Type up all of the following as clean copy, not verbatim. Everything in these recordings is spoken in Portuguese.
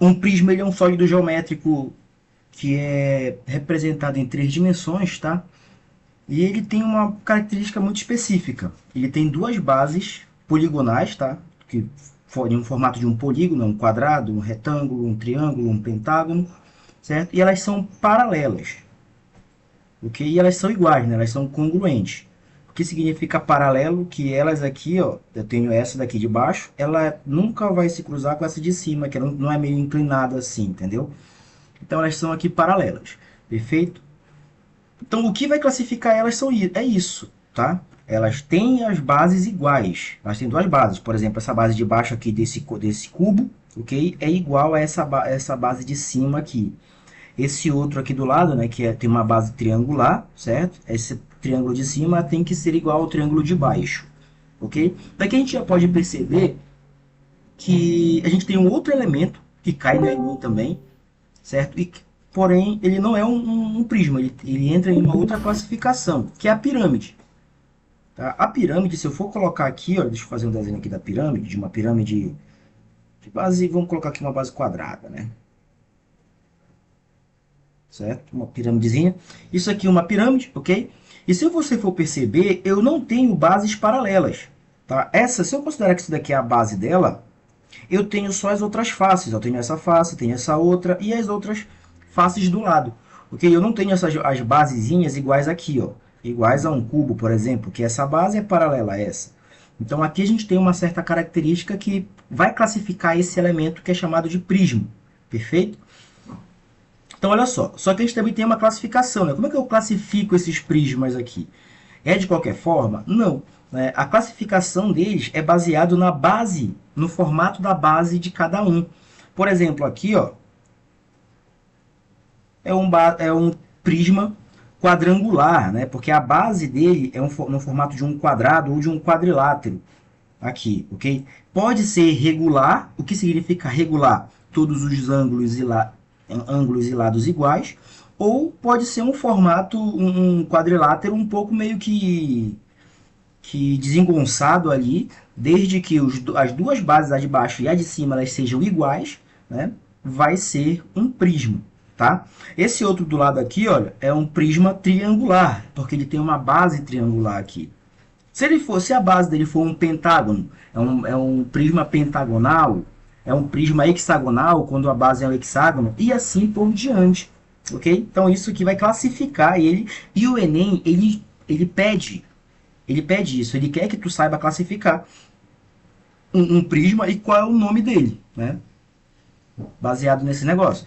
Um prisma ele é um sólido geométrico que é representado em três dimensões, tá? E ele tem uma característica muito específica. Ele tem duas bases poligonais, tá? Que em um formato de um polígono, um quadrado, um retângulo, um triângulo, um pentágono, certo? E elas são paralelas, ok? E elas são iguais, né? Elas são congruentes. O que significa paralelo? Que elas aqui, ó, eu tenho essa daqui de baixo, ela nunca vai se cruzar com essa de cima, que ela não é meio inclinada assim, entendeu? Então elas são aqui paralelas, perfeito? Então o que vai classificar elas é isso, tá? Elas têm as bases iguais. Elas têm duas bases. Por exemplo, essa base de baixo aqui desse cubo, ok? É igual a essa base de cima aqui. Esse outro aqui do lado, né, tem uma base triangular, certo? Esse triângulo de cima tem que ser igual ao triângulo de baixo, ok? Daqui a gente já pode perceber que a gente tem um outro elemento que cai no Enem também, certo? Porém, ele não é um prisma, ele entra em uma outra classificação, que é a pirâmide. Tá? A pirâmide, se eu for colocar aqui, ó, deixa eu fazer um desenho aqui da pirâmide, de uma pirâmide de base, vamos colocar aqui uma base quadrada, né? Certo? Uma pirâmidezinha. Isso aqui é uma pirâmide, ok? E se você for perceber, eu não tenho bases paralelas. Tá? Se eu considerar que isso daqui é a base dela, eu tenho só as outras faces. Eu tenho essa face, tenho essa outra e as outras faces do lado. Ok? Eu não tenho as basezinhas iguais aqui, ó. Iguais a um cubo, por exemplo, que essa base é paralela a essa. Então aqui a gente tem uma certa característica que vai classificar esse elemento que é chamado de prisma. Perfeito? Então olha só que a gente também tem uma classificação, né? Como é que eu classifico esses prismas aqui? É de qualquer forma? Não. Né? A classificação deles é baseado na base, no formato da base de cada um. Por exemplo, aqui ó, é um prisma quadrangular, né? Porque a base dele é no formato de um quadrado ou de um quadrilátero. Aqui, ok? Pode ser regular. O que significa regular? Todos os ângulos e lados iguais. Ou pode ser um formato, um quadrilátero um pouco meio que desengonçado ali, desde que as duas bases, a de baixo e a de cima, elas sejam iguais, né? Vai ser um prisma, tá? Esse outro do lado aqui, olha, é um prisma triangular, porque ele tem uma base triangular aqui. Se a base dele for um pentágono, é um prisma pentagonal, é um prisma hexagonal, quando a base é um hexágono, e assim por diante, ok? Então isso aqui vai classificar ele, e o Enem, ele pede isso, ele quer que tu saiba classificar um prisma e qual é o nome dele, né? Baseado nesse negócio.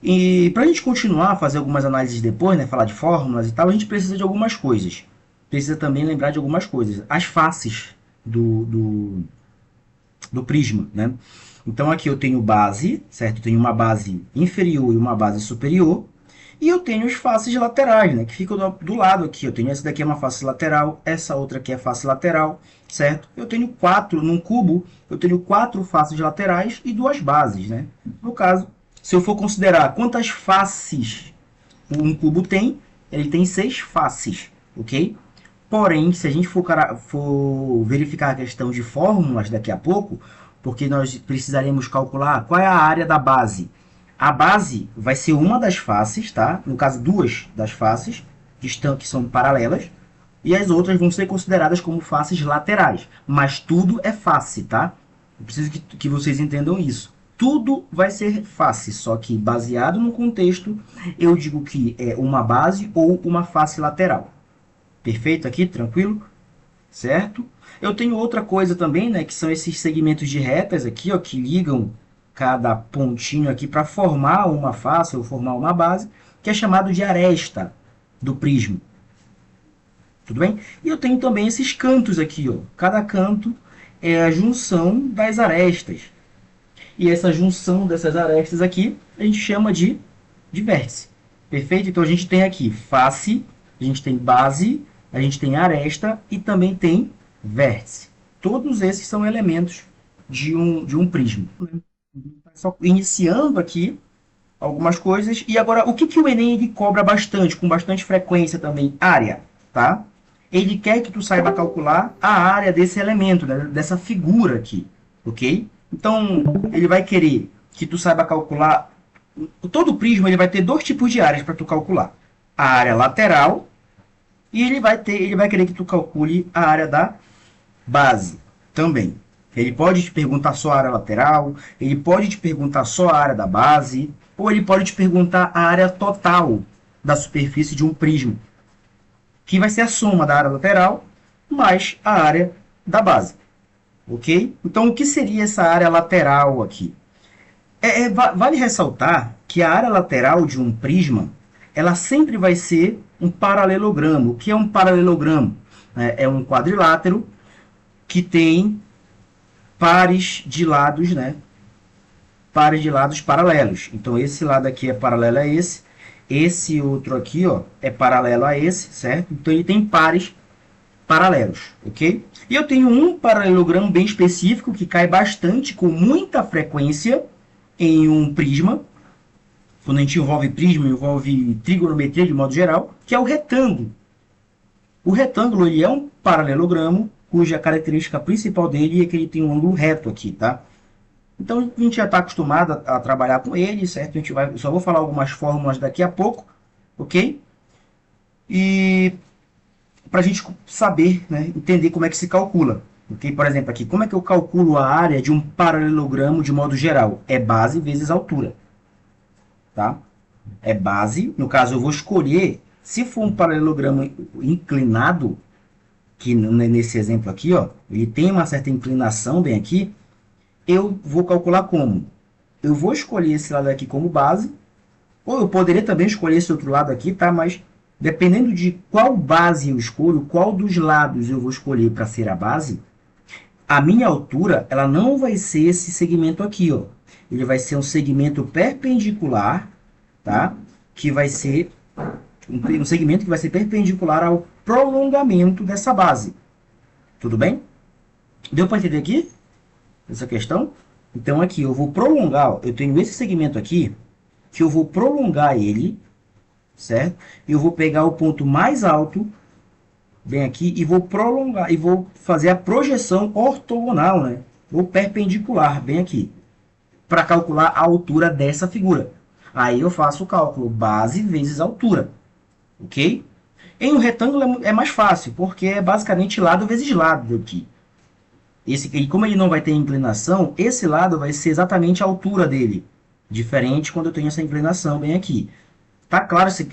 E para a gente continuar a fazer algumas análises depois, né, falar de fórmulas e tal, a gente precisa de algumas coisas. Precisa também lembrar de algumas coisas. As faces do prisma, né? Então aqui eu tenho base, certo? Eu tenho uma base inferior e uma base superior. E eu tenho as faces laterais, né? Que ficam do lado aqui. Eu tenho essa daqui é uma face lateral, essa outra aqui é face lateral, certo? Eu tenho quatro, num cubo, eu tenho quatro faces laterais e duas bases, né? No caso, se eu for considerar quantas faces um cubo tem, ele tem seis faces, ok? Porém, se a gente for verificar a questão de fórmulas daqui a pouco, porque nós precisaremos calcular qual é a área da base. A base vai ser uma das faces, tá? No caso, duas das faces que são paralelas, e as outras vão ser consideradas como faces laterais. Mas tudo é face, tá? Eu preciso que vocês entendam isso. Tudo vai ser face, só que baseado no contexto, eu digo que é uma base ou uma face lateral. Perfeito aqui? Tranquilo? Certo? Eu tenho outra coisa também, né, que são esses segmentos de retas aqui, ó, que ligam cada pontinho aqui para formar uma face ou formar uma base, que é chamado de aresta do prisma. Tudo bem? E eu tenho também esses cantos aqui, ó. Cada canto é a junção das arestas. E essa junção dessas arestas aqui, a gente chama de vértice. Perfeito? Então a gente tem aqui face, a gente tem base, a gente tem aresta e também tem vértice. Todos esses são elementos de um prisma. Só iniciando aqui algumas coisas. E agora, o que o Enem ele cobra bastante, com bastante frequência também? Área, tá? Ele quer que tu saiba calcular a área desse elemento, né? Dessa figura aqui, ok? Então, ele vai querer que tu saiba calcular. Todo prisma ele vai ter dois tipos de áreas para tu calcular. A área lateral e ele vai querer que tu calcule a área da base também. Ele pode te perguntar só a área lateral, ele pode te perguntar só a área da base, ou ele pode te perguntar a área total da superfície de um prisma, que vai ser a soma da área lateral mais a área da base. Ok? Então, o que seria essa área lateral aqui? Vale ressaltar que a área lateral de um prisma ela sempre vai ser um paralelogramo. O que é um paralelogramo? É um quadrilátero que tem pares de lados, né? Pares de lados paralelos. Então, esse lado aqui é paralelo a esse outro aqui, ó, é paralelo a esse, certo? Então, ele tem pares paralelos, ok? E eu tenho um paralelogramo bem específico que cai bastante, com muita frequência, em um prisma. Quando a gente envolve prisma, envolve trigonometria de modo geral, que é o retângulo. O retângulo ele é um paralelogramo, cuja característica principal dele é que ele tem um ângulo reto aqui, tá? Então a gente já está acostumado a trabalhar com ele, certo? Eu só vou falar algumas fórmulas daqui a pouco, ok? E para a gente saber, né, entender como é que se calcula. Okay? Por exemplo, aqui, como é que eu calculo a área de um paralelogramo de modo geral? É base vezes altura. Tá? É base, no caso eu vou escolher, se for um paralelogramo inclinado, que nesse exemplo aqui, ó, ele tem uma certa inclinação bem aqui, eu vou calcular como? Eu vou escolher esse lado aqui como base, ou eu poderia também escolher esse outro lado aqui, tá? Mas dependendo de qual base eu escolho, qual dos lados eu vou escolher para ser a base, a minha altura ela não vai ser esse segmento aqui, ó. Ele vai ser um segmento perpendicular, tá? Que vai ser um segmento que vai ser perpendicular ao prolongamento dessa base. Tudo bem? Deu para entender aqui essa questão? Então aqui eu vou prolongar, ó, eu tenho esse segmento aqui que eu vou prolongar ele, certo? E eu vou pegar o ponto mais alto bem aqui e vou prolongar e vou fazer a projeção ortogonal, né? Ou perpendicular bem aqui, para calcular a altura dessa figura. Aí eu faço o cálculo base vezes altura, ok? Em um retângulo é mais fácil, porque é basicamente lado vezes lado aqui. E como ele não vai ter inclinação, esse lado vai ser exatamente a altura dele. Diferente quando eu tenho essa inclinação bem aqui. Tá claro essa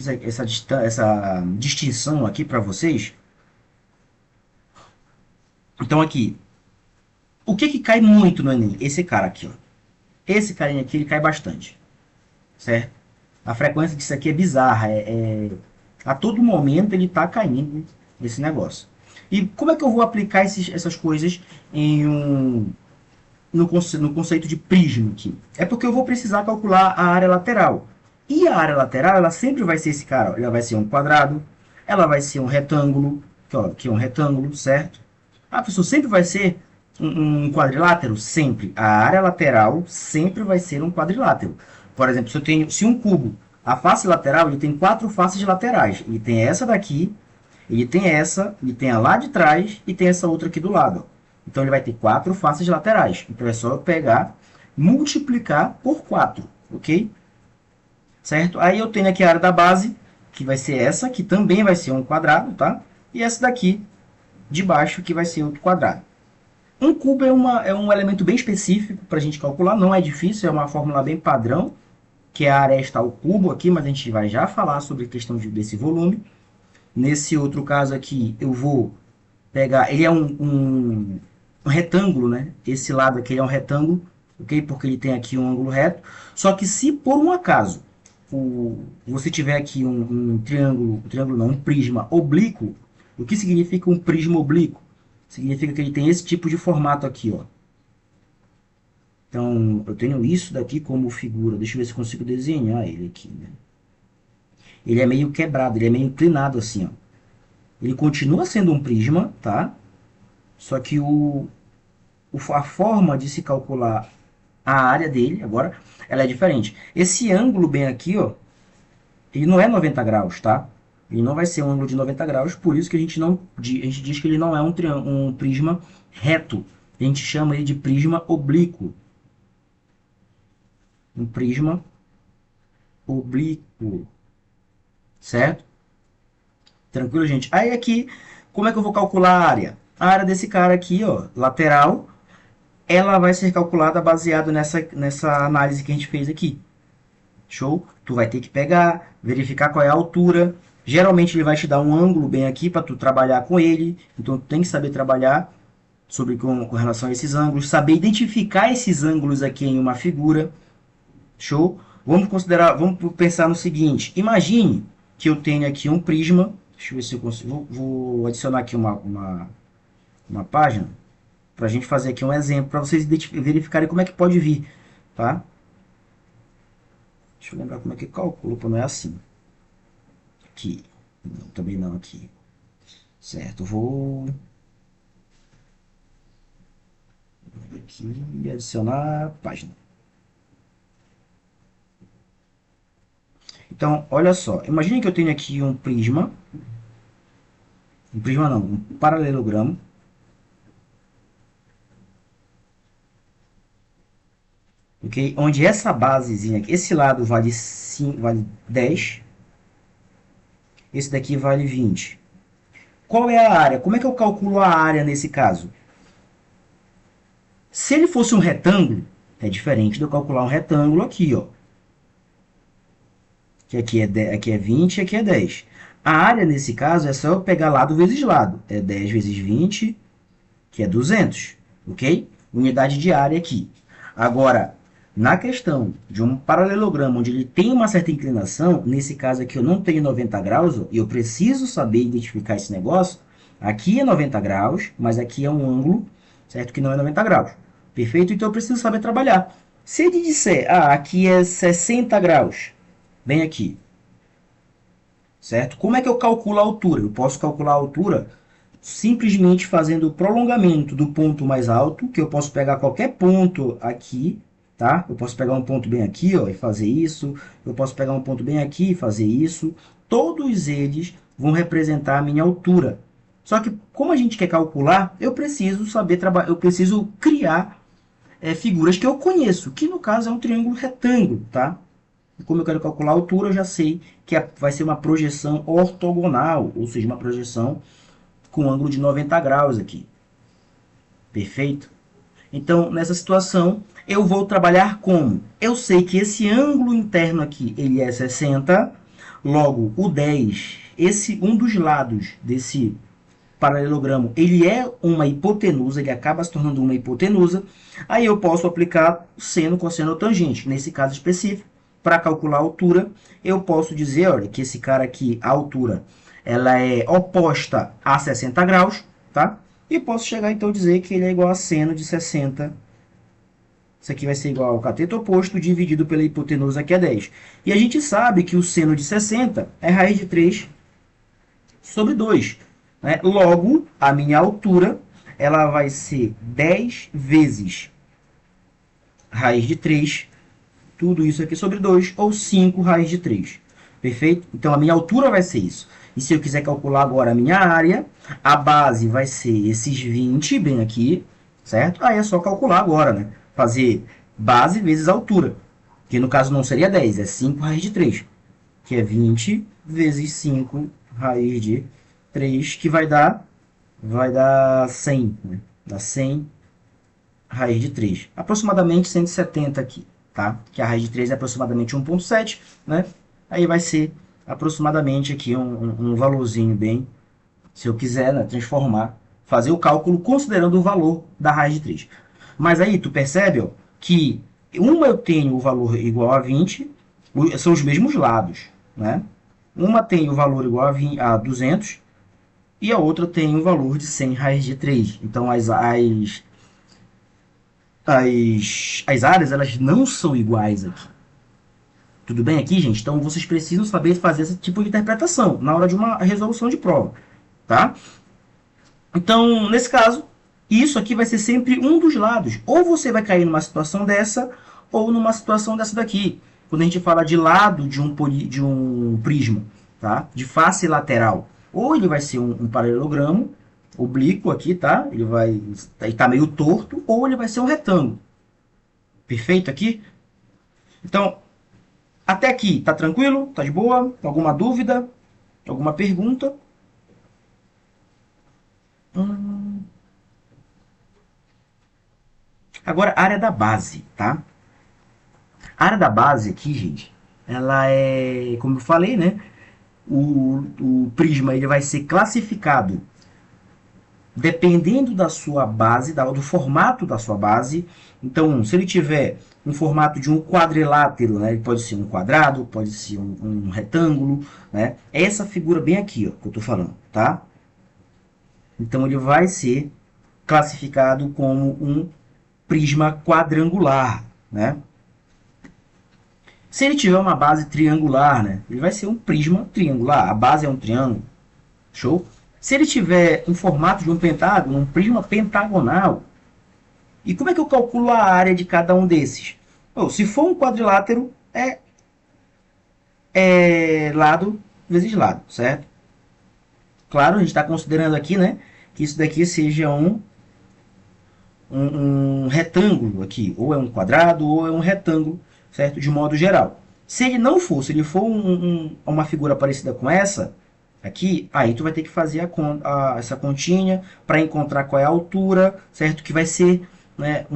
distinção aqui para vocês? Então aqui, o que cai muito no Enem? Esse cara aqui, ó. Esse carinha aqui, ele cai bastante, certo? A frequência disso aqui é bizarra, a todo momento ele está caindo esse negócio. E como é que eu vou aplicar essas coisas no conceito de prisma aqui? É porque eu vou precisar calcular a área lateral. E a área lateral, ela sempre vai ser esse cara, ó. Ela vai ser um quadrado, ela vai ser um retângulo, que é um retângulo, certo? Ah, professor, sempre vai ser um quadrilátero? Sempre. A área lateral sempre vai ser um quadrilátero. Por exemplo, se um cubo, a face lateral, ele tem 4 faces laterais. Ele tem essa daqui, ele tem a lá de trás e tem essa outra aqui do lado. Então, ele vai ter 4 faces laterais. Então, é só eu pegar, multiplicar por 4, ok? Certo? Aí eu tenho aqui a área da base, que vai ser essa, que também vai ser um quadrado, tá? E essa daqui, de baixo, que vai ser outro quadrado. Um cubo é um elemento bem específico para a gente calcular, não é difícil, é uma fórmula bem padrão, que é a aresta ao cubo aqui, mas a gente vai já falar sobre a questão desse volume. Nesse outro caso aqui, eu vou pegar, ele é um retângulo, né? Esse lado aqui é um retângulo, ok? Porque ele tem aqui um ângulo reto. Só que se por um acaso você tiver aqui um triângulo não, um prisma oblíquo, o que significa um prisma oblíquo? Significa que ele tem esse tipo de formato aqui, ó. Então, eu tenho isso daqui como figura. Deixa eu ver se consigo desenhar ele aqui, né? Ele é meio quebrado, ele é meio inclinado assim, ó. Ele continua sendo um prisma, tá? Só que a forma de se calcular a área dele, agora, ela é diferente. Esse ângulo bem aqui, ó, ele não é 90 graus, tá? Ele não vai ser um ângulo de 90 graus, por isso que a gente diz que ele não é um prisma reto. A gente chama ele de prisma oblíquo. um prisma oblíquo, certo? Tranquilo, gente? Aí aqui, como é que eu vou calcular a área? A área desse cara aqui, ó, lateral, ela vai ser calculada baseado nessa análise que a gente fez aqui. Show? Tu vai ter que pegar, verificar qual é a altura. Geralmente ele vai te dar um ângulo bem aqui para tu trabalhar com ele. Então tu tem que saber trabalhar com relação a esses ângulos, saber identificar esses ângulos aqui em uma figura. Show? Vamos pensar no seguinte. Imagine que eu tenho aqui um prisma. Deixa eu ver se eu consigo. Vou adicionar aqui uma página para a gente fazer aqui um exemplo para vocês verificarem como é que pode vir, tá? Deixa eu lembrar como é que calcula, não é assim. Aqui. Não, também não aqui. Certo, vou aqui adicionar página. Então, olha só. Imagine que eu tenho aqui um prisma. Um prisma não, um paralelogramo. Ok? Onde essa basezinha aqui, esse lado vale 5, vale 10. Esse daqui vale 20. Qual é a área? Como é que eu calculo a área nesse caso? Se ele fosse um retângulo, é diferente de eu calcular um retângulo aqui, ó. Que aqui é 20 e aqui é 10. A área, nesse caso, é só eu pegar lado vezes lado. É 10 vezes 20, que é 200. Ok? Unidade de área aqui. Agora, na questão de um paralelogramo onde ele tem uma certa inclinação, nesse caso aqui eu não tenho 90 graus, ó, e eu preciso saber identificar esse negócio. Aqui é 90 graus, mas aqui é um ângulo, certo? Que não é 90 graus. Perfeito? Então eu preciso saber trabalhar. Se ele disser, aqui é 60 graus, bem aqui, certo? Como é que eu calculo a altura? Eu posso calcular a altura simplesmente fazendo o prolongamento do ponto mais alto, que eu posso pegar qualquer ponto aqui, tá? Eu posso pegar um ponto bem aqui, ó, e fazer isso. Eu posso pegar um ponto bem aqui e fazer isso. Todos eles vão representar a minha altura. Só que, como a gente quer calcular, eu preciso saber trabalhar, eu preciso criar figuras que eu conheço, que no caso é um triângulo retângulo, tá? Como eu quero calcular a altura, eu já sei que vai ser uma projeção ortogonal, ou seja, uma projeção com ângulo de 90 graus aqui. Perfeito? Então, nessa situação, eu vou trabalhar como? Eu sei que esse ângulo interno aqui, ele é 60, logo o 10, um dos lados desse paralelogramo, ele é uma hipotenusa, ele acaba se tornando uma hipotenusa, aí eu posso aplicar seno, cosseno ou tangente. Nesse caso específico, para calcular a altura, eu posso dizer, olha, que esse cara aqui, a altura, ela é oposta a 60 graus, tá? E posso chegar então a dizer que ele é igual a seno de 60. Isso aqui vai ser igual ao cateto oposto dividido pela hipotenusa, que é 10. E a gente sabe que o seno de 60 é raiz de 3 sobre 2. Né? Logo, a minha altura ela vai ser 10 vezes raiz de 3, tudo isso aqui sobre 2, ou 5 raiz de 3. Perfeito? Então, a minha altura vai ser isso. E se eu quiser calcular agora a minha área, a base vai ser esses 20, bem aqui, certo? Aí é só calcular agora, né? Fazer base vezes altura, que no caso não seria 10, é 5 raiz de 3, que é 20 vezes 5 raiz de 3, que vai dar 100, né? Dá 100 raiz de 3. Aproximadamente 170 aqui, tá? Que a raiz de 3 é aproximadamente 1,7, né? Aí vai ser aproximadamente aqui um valorzinho bem, se eu quiser, né, transformar, fazer o cálculo considerando o valor da raiz de 3. Mas aí tu percebe, ó, que uma eu tenho o valor igual a 20, são os mesmos lados, né? Uma tem o valor igual a 200 e a outra tem o valor de 100 raiz de 3. Então as áreas elas não são iguais aqui. Tudo bem aqui, gente? Então vocês precisam saber fazer esse tipo de interpretação na hora de uma resolução de prova, tá? Então, nesse caso, isso aqui vai ser sempre um dos lados. Ou você vai cair numa situação dessa, ou numa situação dessa daqui. Quando a gente fala de lado de um prisma, tá? De face lateral. Ou ele vai ser um paralelogramo oblíquo aqui, tá? Ele vai estar meio torto, ou ele vai ser um retângulo. Perfeito aqui? Então, até aqui, tá tranquilo? Tá de boa? Alguma dúvida? Alguma pergunta? Hum. Agora, a área da base, tá? A área da base aqui, gente, ela é, como eu falei, né? O prisma ele vai ser classificado dependendo da sua base, do formato da sua base. Então, se ele tiver um formato de um quadrilátero, né, ele pode ser um quadrado, pode ser um retângulo, né? É essa figura bem aqui, ó, que eu estou falando, tá? Então, ele vai ser classificado como um prisma quadrangular, né? Se ele tiver uma base triangular, né, ele vai ser um prisma triangular. A base é um triângulo. Show? Se ele tiver um formato de um pentágono, um prisma pentagonal, e como é que eu calculo a área de cada um desses? Bom, se for um quadrilátero, é lado vezes lado, certo? Claro, a gente está considerando aqui, né, que isso daqui seja um retângulo aqui, ou é um quadrado, ou é um retângulo, certo? De modo geral. Se ele não for, se ele for uma figura parecida com essa, aqui, aí tu vai ter que fazer essa continha para encontrar qual é a altura, certo? Que vai ser, né,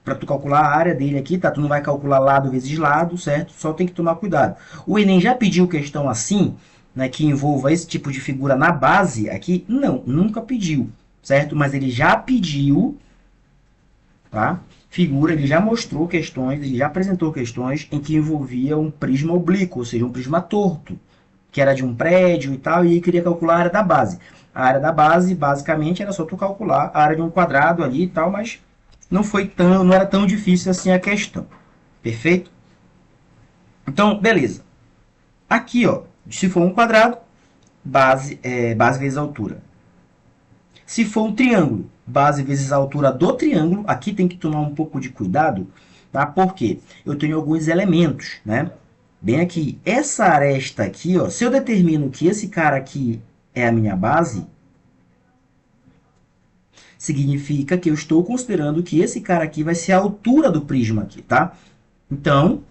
para tu calcular a área dele aqui, tá? Tu não vai calcular lado vezes lado, certo? Só tem que tomar cuidado. O Enem já pediu questão assim, né, que envolva esse tipo de figura na base aqui? Não, nunca pediu, certo? Mas ele já pediu, tá? Figura, ele já mostrou questões, ele já apresentou questões em que envolvia um prisma oblíquo, ou seja, um prisma torto, que era de um prédio e tal, e ele queria calcular a área da base. A área da base, basicamente, era só tu calcular a área de um quadrado ali e tal, mas não era tão difícil assim a questão. Perfeito? Então, beleza. Aqui, ó, se for um quadrado, base vezes altura. Se for um triângulo, base vezes a altura do triângulo, aqui tem que tomar um pouco de cuidado, tá? Porque eu tenho alguns elementos, né? Bem aqui, essa aresta aqui, ó, se eu determino que esse cara aqui é a minha base, significa que eu estou considerando que esse cara aqui vai ser a altura do prisma aqui, tá? Então,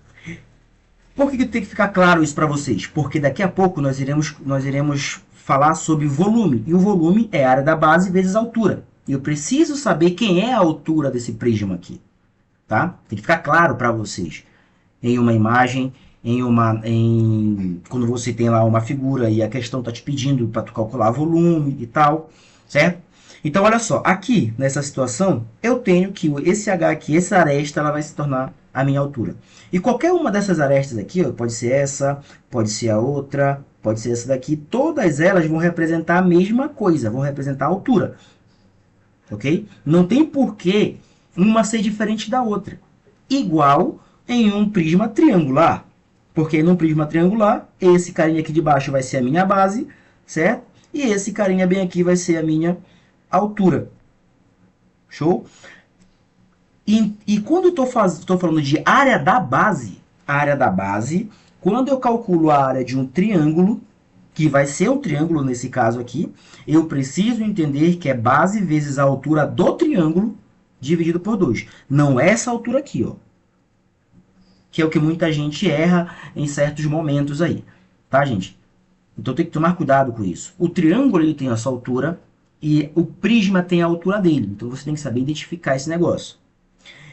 por que tem que ficar claro isso para vocês? Porque daqui a pouco nós iremos falar sobre volume, e o volume é a área da base vezes a altura. E eu preciso saber quem é a altura desse prisma aqui, tá? Tem que ficar claro para vocês. Em uma imagem, quando você tem lá uma figura e a questão está te pedindo para tu calcular volume e tal, certo? Então, olha só, aqui nessa situação, eu tenho que esse H aqui, essa aresta, ela vai se tornar a minha altura. E qualquer uma dessas arestas aqui, ó, pode ser essa, pode ser a outra, pode ser essa daqui, todas elas vão representar a mesma coisa, vão representar a altura. Ok? Não tem porquê uma ser diferente da outra. Igual em um prisma triangular. Porque num prisma triangular, esse carinha aqui de baixo vai ser a minha base, certo? E esse carinha bem aqui vai ser a minha altura. Show? E quando eu estou falando de área da base, quando eu calculo a área de um triângulo, que vai ser um triângulo nesse caso aqui, eu preciso entender que é base vezes a altura do triângulo dividido por 2. Não é essa altura aqui, ó. Que é o que muita gente erra em certos momentos aí. Tá, gente? Então tem que tomar cuidado com isso. O triângulo ele tem essa altura e o prisma tem a altura dele. Então você tem que saber identificar esse negócio.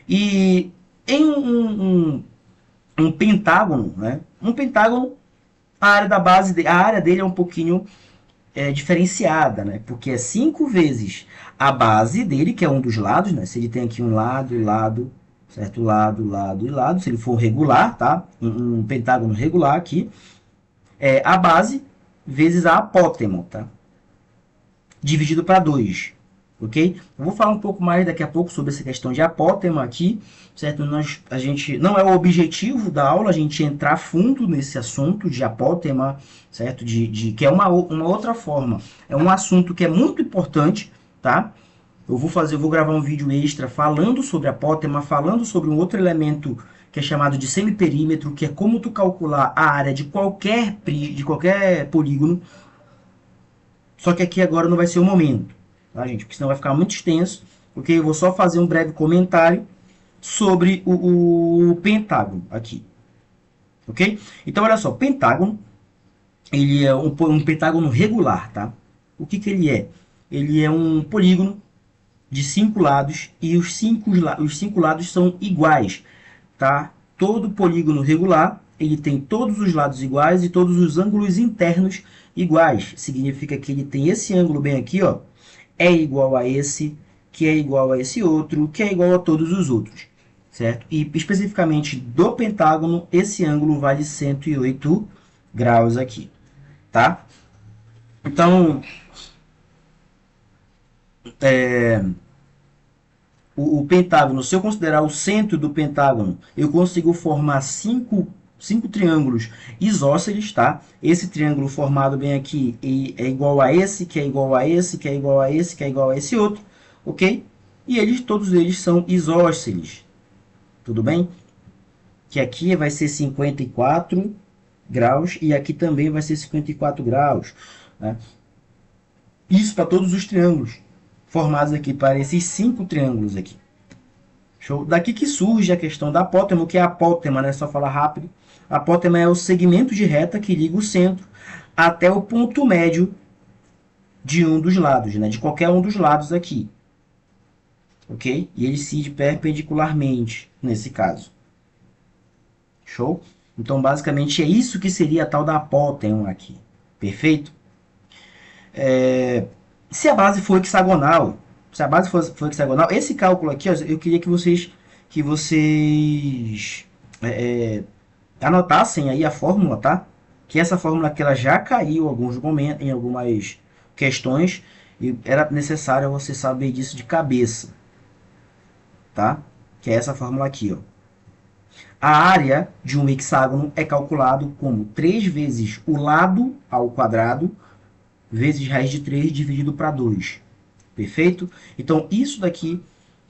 E em um pentágono, né? Um pentágono, a área da base, a área dele é um pouquinho diferenciada, né? Porque é 5 vezes a base dele, que é um dos lados, né? Se ele tem aqui um lado, lado, certo? Lado, lado e lado. Se ele for regular, tá? Um pentágono regular aqui, é a base vezes a apótema, tá? Dividido para 2. Ok? Eu vou falar um pouco mais daqui a pouco sobre essa questão de apótema aqui, certo? A gente não é o objetivo da aula a gente entrar fundo nesse assunto de apótema, certo? Que é uma outra forma. É um assunto que é muito importante, tá? Eu vou gravar um vídeo extra falando sobre apótema, falando sobre um outro elemento que é chamado de semiperímetro, que é como tu calcular a área de qualquer polígono. Só que aqui agora não vai ser o momento, tá, gente? Porque senão vai ficar muito extenso, ok? Eu vou só fazer um breve comentário sobre o pentágono aqui, ok? Então, olha só, pentágono, ele é um pentágono regular, tá? O que que ele é? Ele é um polígono de 5 lados e os cinco lados são iguais, tá? Todo polígono regular, ele tem todos os lados iguais e todos os ângulos internos iguais. Significa que ele tem esse ângulo bem aqui, ó, é igual a esse, que é igual a esse outro, que é igual a todos os outros, certo? E especificamente do pentágono, esse ângulo vale 108 graus aqui, tá? Então, o pentágono, se eu considerar o centro do pentágono, eu consigo formar cinco triângulos isósceles, tá? Esse triângulo formado bem aqui é igual a esse, que é igual a esse, que é igual a esse, que é igual a esse outro, ok? E todos eles são isósceles, tudo bem? Que aqui vai ser 54 graus e aqui também vai ser 54 graus, né? Isso para todos os triângulos formados aqui, para esses 5 triângulos aqui. Show? Daqui que surge a questão da apótema. O que é apótema, né? Só falar rápido. A apótema é o segmento de reta que liga o centro até o ponto médio de um dos lados, né? De qualquer um dos lados aqui. Ok? E ele incide perpendicularmente, nesse caso. Show? Então, basicamente, é isso que seria a tal da apótema aqui. Perfeito? Se a base for hexagonal, esse cálculo aqui, ó, eu queria que vocês anotassem aí a fórmula, tá? Que essa fórmula aqui ela já caiu em algumas questões e era necessário você saber disso de cabeça, tá? Que é essa fórmula aqui, ó. A área de um hexágono é calculado como 3 vezes o lado ao quadrado vezes raiz de 3 dividido para 2. Perfeito? Então, isso daqui,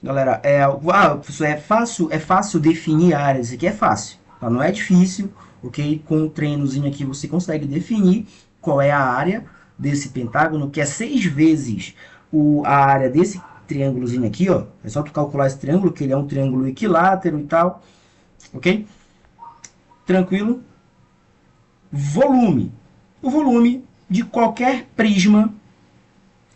galera, é fácil definir áreas. Isso aqui é fácil, tá? Não é difícil, ok? Com um treinozinho aqui você consegue definir qual é a área desse pentágono, que é 6 vezes a área desse triângulozinho aqui, ó. É só tu calcular esse triângulo, que ele é um triângulo equilátero e tal, ok? Tranquilo? Volume. O volume de qualquer prisma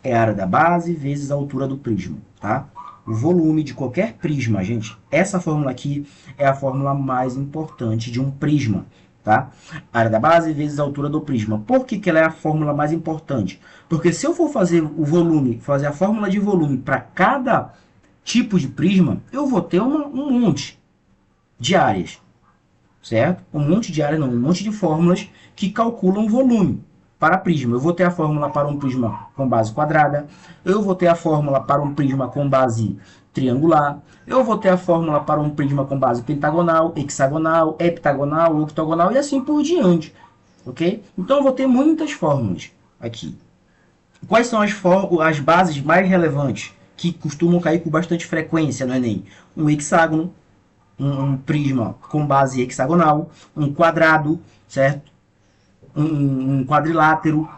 é a área da base vezes a altura do prisma, tá? O volume de qualquer prisma, gente, essa fórmula aqui é a fórmula mais importante de um prisma, tá? A área da base vezes a altura do prisma. Por que ela é a fórmula mais importante? Porque se eu for fazer o volume, fazer a fórmula de volume para cada tipo de prisma, eu vou ter um monte de áreas, certo? Um monte de áreas, não, um monte de fórmulas que calculam o volume para prisma. Eu vou ter a fórmula para um prisma com base quadrada, eu vou ter a fórmula para um prisma com base triangular, eu vou ter a fórmula para um prisma com base pentagonal, hexagonal, heptagonal, octogonal e assim por diante, ok? Então eu vou ter muitas fórmulas aqui. Quais são as bases mais relevantes que costumam cair com bastante frequência no Enem? Um hexágono, um prisma com base hexagonal, um quadrado, certo? Um quadrilátero,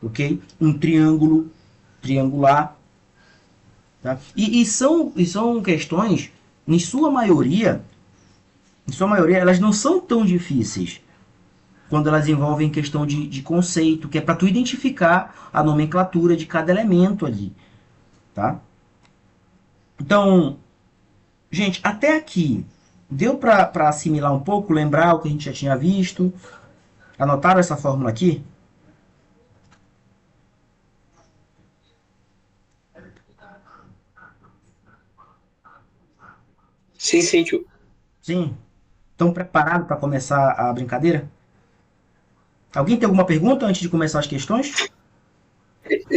ok? Um triângulo, triangular, tá? E são questões, em sua maioria, elas não são tão difíceis quando elas envolvem questão de conceito, que é para tu identificar a nomenclatura de cada elemento ali, tá? Então, gente, até aqui deu para assimilar um pouco, lembrar o que a gente já tinha visto? Anotaram essa fórmula aqui? Sim, sim, tio. Sim? Estão preparados para começar a brincadeira? Alguém tem alguma pergunta antes de começar as questões?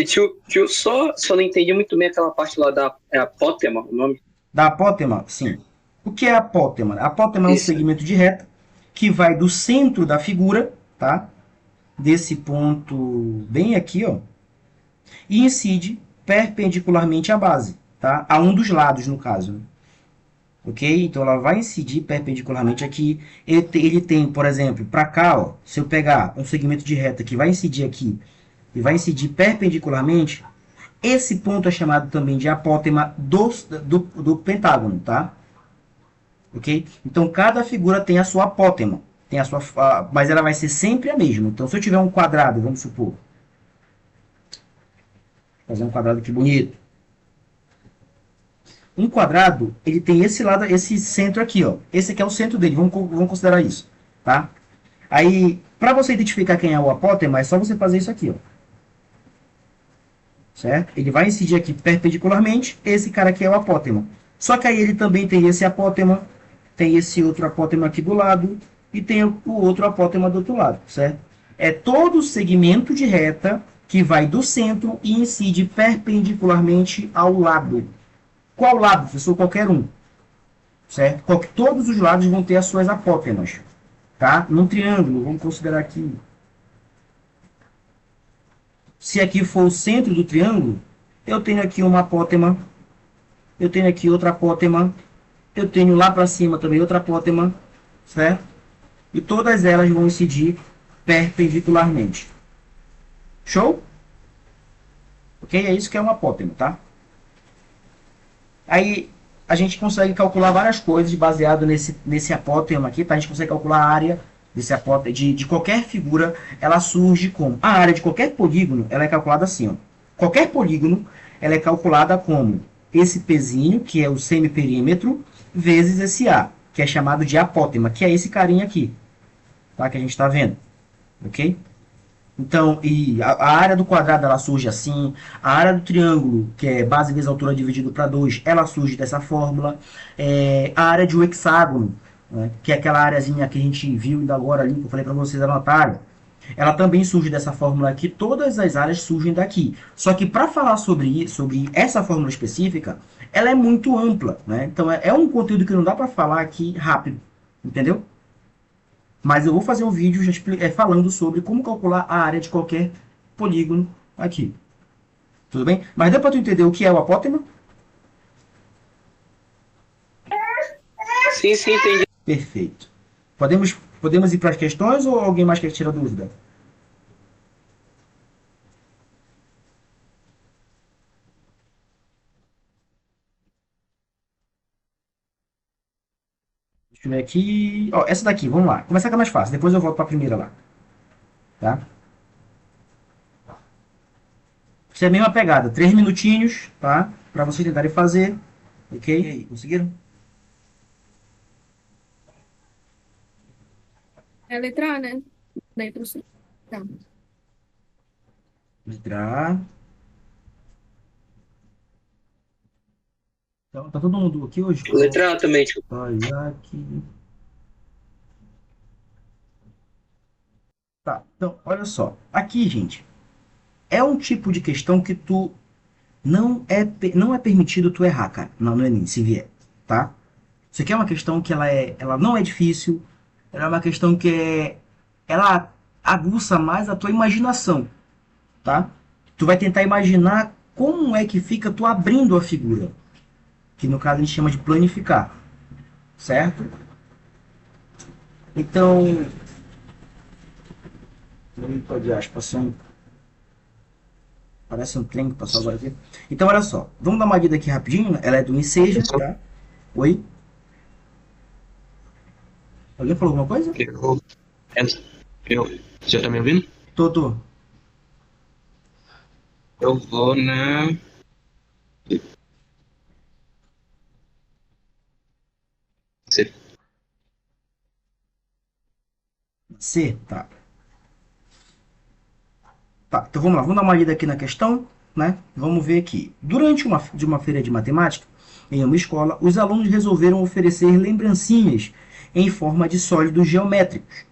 Tio, só não entendi muito bem aquela parte lá da apótema, o nome. Da apótema? Sim. O que é a apótema? A apótema é um Isso. segmento de reta que vai do centro da figura, tá? Desse ponto bem aqui, ó, e incide perpendicularmente à base, tá? A um dos lados, no caso, né? Ok? Então ela vai incidir perpendicularmente aqui. Ele tem, por exemplo, para cá, ó, se eu pegar um segmento de reta que vai incidir aqui e vai incidir perpendicularmente, Esse ponto é chamado também de apótema do pentágono, tá? Ok? Então, cada figura tem a sua apótema, tem a sua, mas ela vai ser sempre a mesma. Então, se eu tiver um quadrado, vamos supor, vou fazer um quadrado aqui bonito. Um quadrado, ele tem esse lado, esse centro aqui, ó. Esse aqui é o centro dele, vamos considerar isso, tá? Aí, para você identificar quem é o apótema, é só você fazer isso aqui, ó. Certo? Ele vai incidir aqui perpendicularmente, esse cara aqui é o apótema. Só que aí ele também tem esse apótema, tem esse outro apótema aqui do lado, e tem o outro apótema do outro lado, certo? É todo o segmento de reta que vai do centro e incide perpendicularmente ao lado. Qual lado, professor? Qualquer um, certo? Todos os lados vão ter as suas apótemas, tá? Num triângulo, vamos considerar aqui. Se aqui for o centro do triângulo, eu tenho aqui uma apótema, eu tenho aqui outra apótema, eu tenho lá para cima também outra apótema, certo? E todas elas vão incidir perpendicularmente. Show? Ok? É isso que é uma apótema, tá? Aí a gente consegue calcular várias coisas baseado nesse apótema aqui, tá? A gente consegue calcular a área desse apótema, de qualquer figura, ela surge como? A área de qualquer polígono, ela é calculada assim, ó. Qualquer polígono, ela é calculada como esse Pzinho, que é o semiperímetro, vezes esse A, que é chamado de apótema, que é esse carinha aqui, tá? Que a gente está vendo, ok? Então, a área do quadrado ela surge assim, a área do triângulo, que é base vezes altura dividido para 2, ela surge dessa fórmula. A área de um hexágono, né, que é aquela áreazinha que a gente viu ainda agora ali, que eu falei para vocês anotarem, ela também surge dessa fórmula aqui, todas as áreas surgem daqui. Só que para falar sobre essa fórmula específica, ela é muito ampla, né? Então é um conteúdo que não dá para falar aqui rápido, entendeu? Mas eu vou fazer um vídeo já falando sobre como calcular a área de qualquer polígono aqui. Tudo bem? Mas deu para tu entender o que é o apótema? Sim, sim, entendi. Perfeito. Podemos ir para as questões ou alguém mais quer tirar dúvida? Deixa eu ver aqui. Ó, essa daqui, vamos lá. Começar com a mais fácil, depois eu volto para a primeira lá. Tá? Isso é a mesma pegada. 3 minutinhos, tá? Para vocês tentarem fazer. Ok? E aí, conseguiram? É a letra A, né? Letra C. Tá. Letra A. Então, tá todo mundo aqui hoje? Letra A também, tio. Isaac. Tá, então, olha só. Aqui, gente, é um tipo de questão que tu não é permitido tu errar, cara. Não, no Enem, se vier, tá? Isso aqui é uma questão que ela não é difícil, ela é uma questão que ela aguça mais a tua imaginação, tá? Tu vai tentar imaginar como é que fica tu abrindo a figura, que no caso a gente chama de planificar, certo? Então, eita de aspas, parece um trem que passou agora aqui. Então, olha só, vamos dar uma lida aqui rapidinho, ela é do Enseja, tá? Oi? Alguém falou alguma coisa? Você tá me ouvindo? Tô. Eu vou na. C. C, tá. Tá, então vamos lá, vamos dar uma lida aqui na questão, né? Vamos ver aqui. Durante uma feira de matemática, em uma escola, os alunos resolveram oferecer lembrancinhas em forma de sólidos geométricos.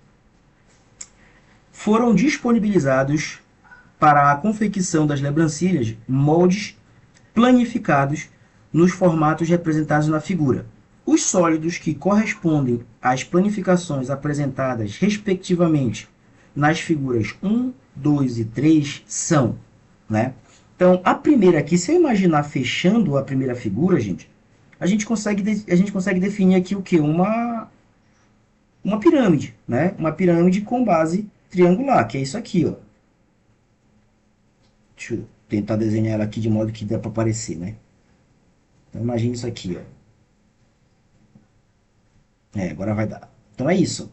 Foram disponibilizados para a confecção das lembrancinhas moldes planificados nos formatos representados na figura. Os sólidos que correspondem às planificações apresentadas respectivamente nas figuras 1, 2 e 3 são, né? Então, a primeira aqui, se eu imaginar fechando a primeira figura, gente, a gente consegue definir aqui o que? Uma pirâmide, né? Uma pirâmide com base triangular, que é isso aqui, ó. Deixa eu tentar desenhar ela aqui de modo que dê para aparecer, né? Então imagine isso aqui, ó. Agora vai dar. Então é isso.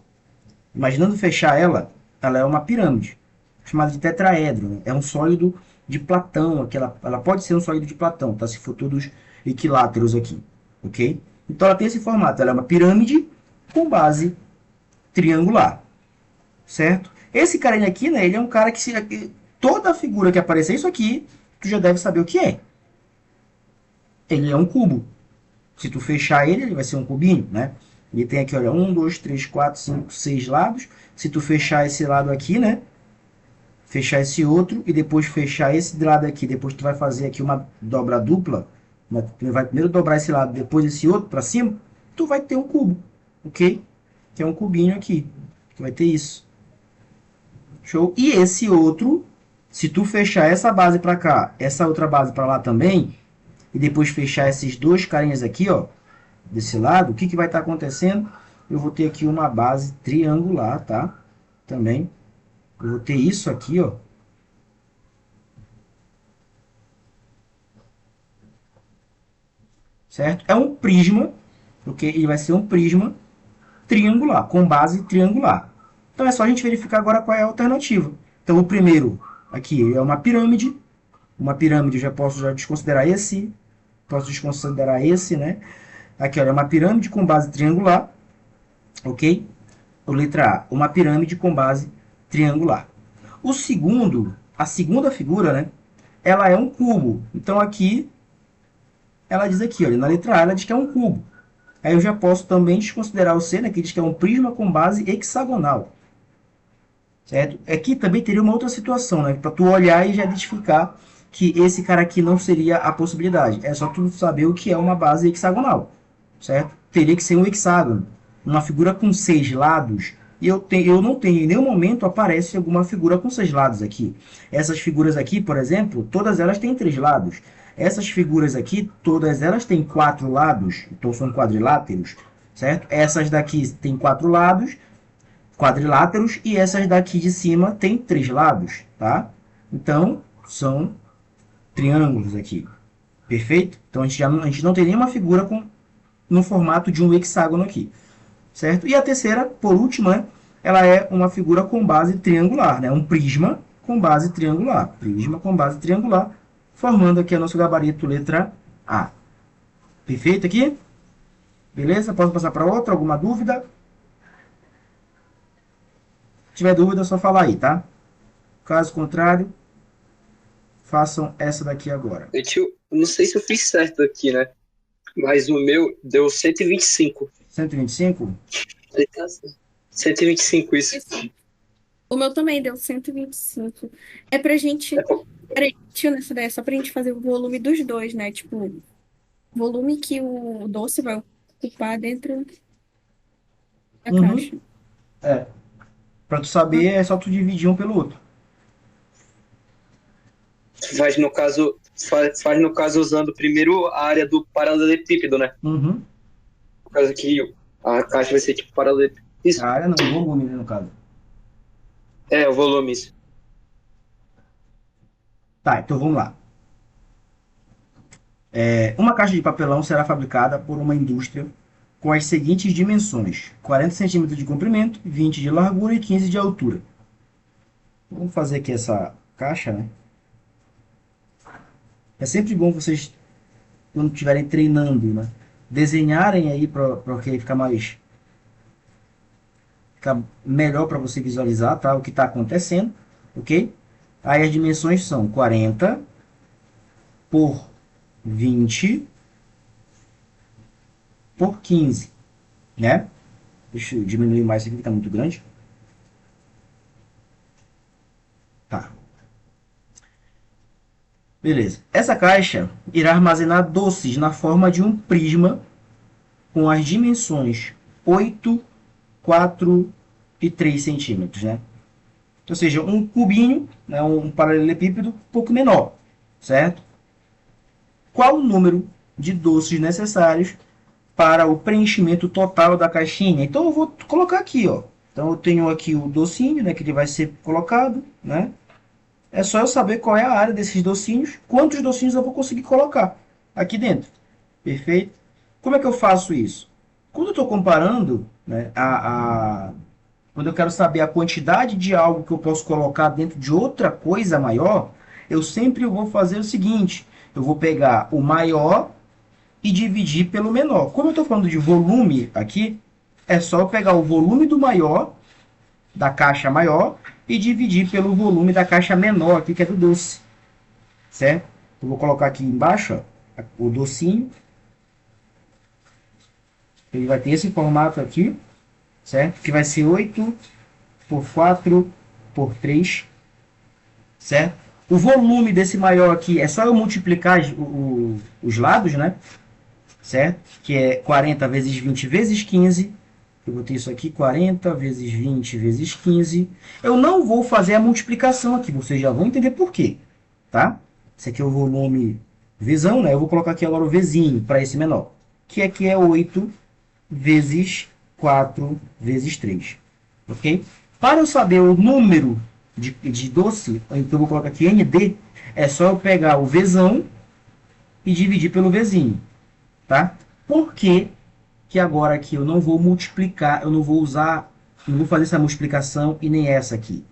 Imaginando fechar ela, ela é uma pirâmide, chamada de tetraedro, né? É um sólido de Platão, ela pode ser um sólido de Platão, tá? Se for todos equiláteros aqui, ok? Então ela tem esse formato, ela é uma pirâmide com base triangular, certo? Esse carinha aqui, né, ele é um cara que toda figura que aparecer isso aqui, tu já deve saber o que é. Ele é um cubo. Se tu fechar ele, ele vai ser um cubinho, né? Ele tem aqui, olha, 1, 2, 3, 4, 5, 6 lados. Se tu fechar esse lado aqui, né? Fechar esse outro e depois fechar esse lado aqui. Depois tu vai fazer aqui uma dobra dupla. Né? Tu vai primeiro dobrar esse lado, depois esse outro para cima. Tu vai ter um cubo, ok? Que é um cubinho aqui. Tu vai ter isso. Show? E esse outro, se tu fechar essa base para cá, essa outra base para lá também, e depois fechar esses dois carinhas aqui, ó, desse lado, o que vai estar acontecendo? Eu vou ter aqui uma base triangular, tá? Também. Eu vou ter isso aqui, ó. Certo? É um prisma, ok? Ele vai ser um prisma triangular, com base triangular. Então é só a gente verificar agora qual é a alternativa. Então o primeiro aqui é uma pirâmide. Uma pirâmide eu já posso desconsiderar esse. Posso desconsiderar esse, né? Aqui, olha, uma pirâmide com base triangular, ok? O letra A, uma pirâmide com base triangular. O segundo, a segunda figura, né? Ela é um cubo. Então aqui, ela diz aqui, olha, na letra A, ela diz que é um cubo. Aí eu já posso também desconsiderar o C, né? Que diz que é um prisma com base hexagonal. Certo? Aqui também teria uma outra situação, né? Para tu olhar e já identificar que esse cara aqui não seria a possibilidade. É só tu saber o que é uma base hexagonal. Certo? Teria que ser um hexágono, uma figura com 6 lados, e eu não tenho, em nenhum momento aparece alguma figura com 6 lados aqui. Essas figuras aqui, por exemplo, todas elas têm 3 lados. Essas figuras aqui, todas elas têm 4 lados, então são quadriláteros, certo? Essas daqui têm 4 lados, quadriláteros, e essas daqui de cima têm 3 lados, tá? Então, são triângulos aqui, perfeito? Então, a gente não tem nenhuma figura no formato de um hexágono aqui, certo? E a terceira, por último, né, ela é uma figura com base triangular, né? Um prisma com base triangular. Prisma com base triangular, formando aqui o nosso gabarito letra A. Perfeito aqui? Beleza? Posso passar para outra? Alguma dúvida? Se tiver dúvida, é só falar aí, tá? Caso contrário, façam essa daqui agora. Eu não sei se eu fiz certo aqui, né? Mas o meu deu 125. 125? 125, isso. O meu também deu 125. É pra gente. Peraí, tio, nessa ideia, só pra gente fazer o volume dos dois, né? Tipo, o volume que o doce vai ocupar dentro da caixa. É. Pra tu saber, é só tu dividir um pelo outro. Faz no caso usando primeiro a área do paralelepípedo, né? Uhum. Por causa que a caixa vai ser tipo paralelepípedo. Isso. A área não, o volume, né, no caso. É, o volume, isso. Tá, então vamos lá. Uma caixa de papelão será fabricada por uma indústria com as seguintes dimensões: 40 centímetros de comprimento, 20 de largura e 15 de altura. Vamos fazer aqui essa caixa, né? É sempre bom vocês, quando estiverem treinando, né, desenharem aí para que ficar melhor para você visualizar, tá? O que está acontecendo, ok? Aí as dimensões são 40 por 20 por 15, né? Deixa eu diminuir mais isso aqui que está muito grande. Tá. Beleza. Essa caixa irá armazenar doces na forma de um prisma com as dimensões 8, 4 e 3 centímetros, né? Ou seja, um cubinho, né, um paralelepípedo um pouco menor, certo? Qual o número de doces necessários para o preenchimento total da caixinha? Então eu vou colocar aqui, ó. Então eu tenho aqui o docinho, né, que ele vai ser colocado, né? É só eu saber qual é a área desses docinhos, quantos docinhos eu vou conseguir colocar aqui dentro. Perfeito? Como é que eu faço isso? Quando eu estou comparando, né, quando eu quero saber a quantidade de algo que eu posso colocar dentro de outra coisa maior, eu sempre vou fazer o seguinte: eu vou pegar o maior e dividir pelo menor. Como eu estou falando de volume aqui, é só eu pegar o volume do maior, da caixa maior, e dividir pelo volume da caixa menor aqui, que é do doce. Certo? Eu vou colocar aqui embaixo ó, o docinho. Ele vai ter esse formato aqui, certo? Que vai ser 8 por 4 por 3, certo? O volume desse maior aqui é só eu multiplicar os lados, né? Certo? Que é 40 vezes 20 vezes 15. Eu vou ter isso aqui, 40 vezes 20 vezes 15. Eu não vou fazer a multiplicação aqui, vocês já vão entender por quê, tá? Esse aqui é o volume Vzão, né? Eu vou colocar aqui agora o Vzinho para esse menor, que aqui é 8 vezes 4 vezes 3, ok? Para eu saber o número de doce, então eu vou colocar aqui ND, é só eu pegar o Vzão e dividir pelo Vzinho, tá? Por que que agora aqui eu não vou multiplicar, eu não vou usar, não vou fazer essa multiplicação e nem essa aqui?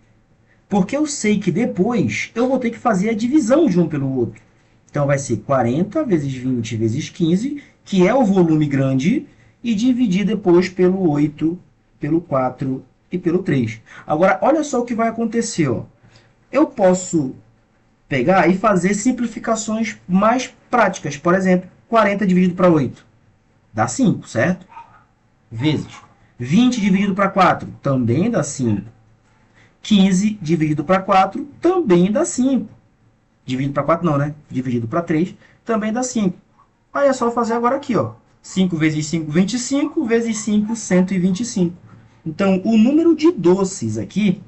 Porque eu sei que depois eu vou ter que fazer a divisão de um pelo outro. Então vai ser 40 vezes 20 vezes 15, que é o volume grande, e dividir depois pelo 8, pelo 4 e pelo 3. Agora, olha só o que vai acontecer. Ó. Eu posso pegar e fazer simplificações mais práticas. Por exemplo, 40 dividido para 8 dá 5, certo? Vezes 20 dividido para 4 também dá 5. 15 dividido para 4 também dá 5. Dividido para 4 não, né? Dividido para 3 também dá 5. Aí é só fazer agora aqui, ó. 5 vezes 5, 25, vezes 5, 125. Então, o número de doces aqui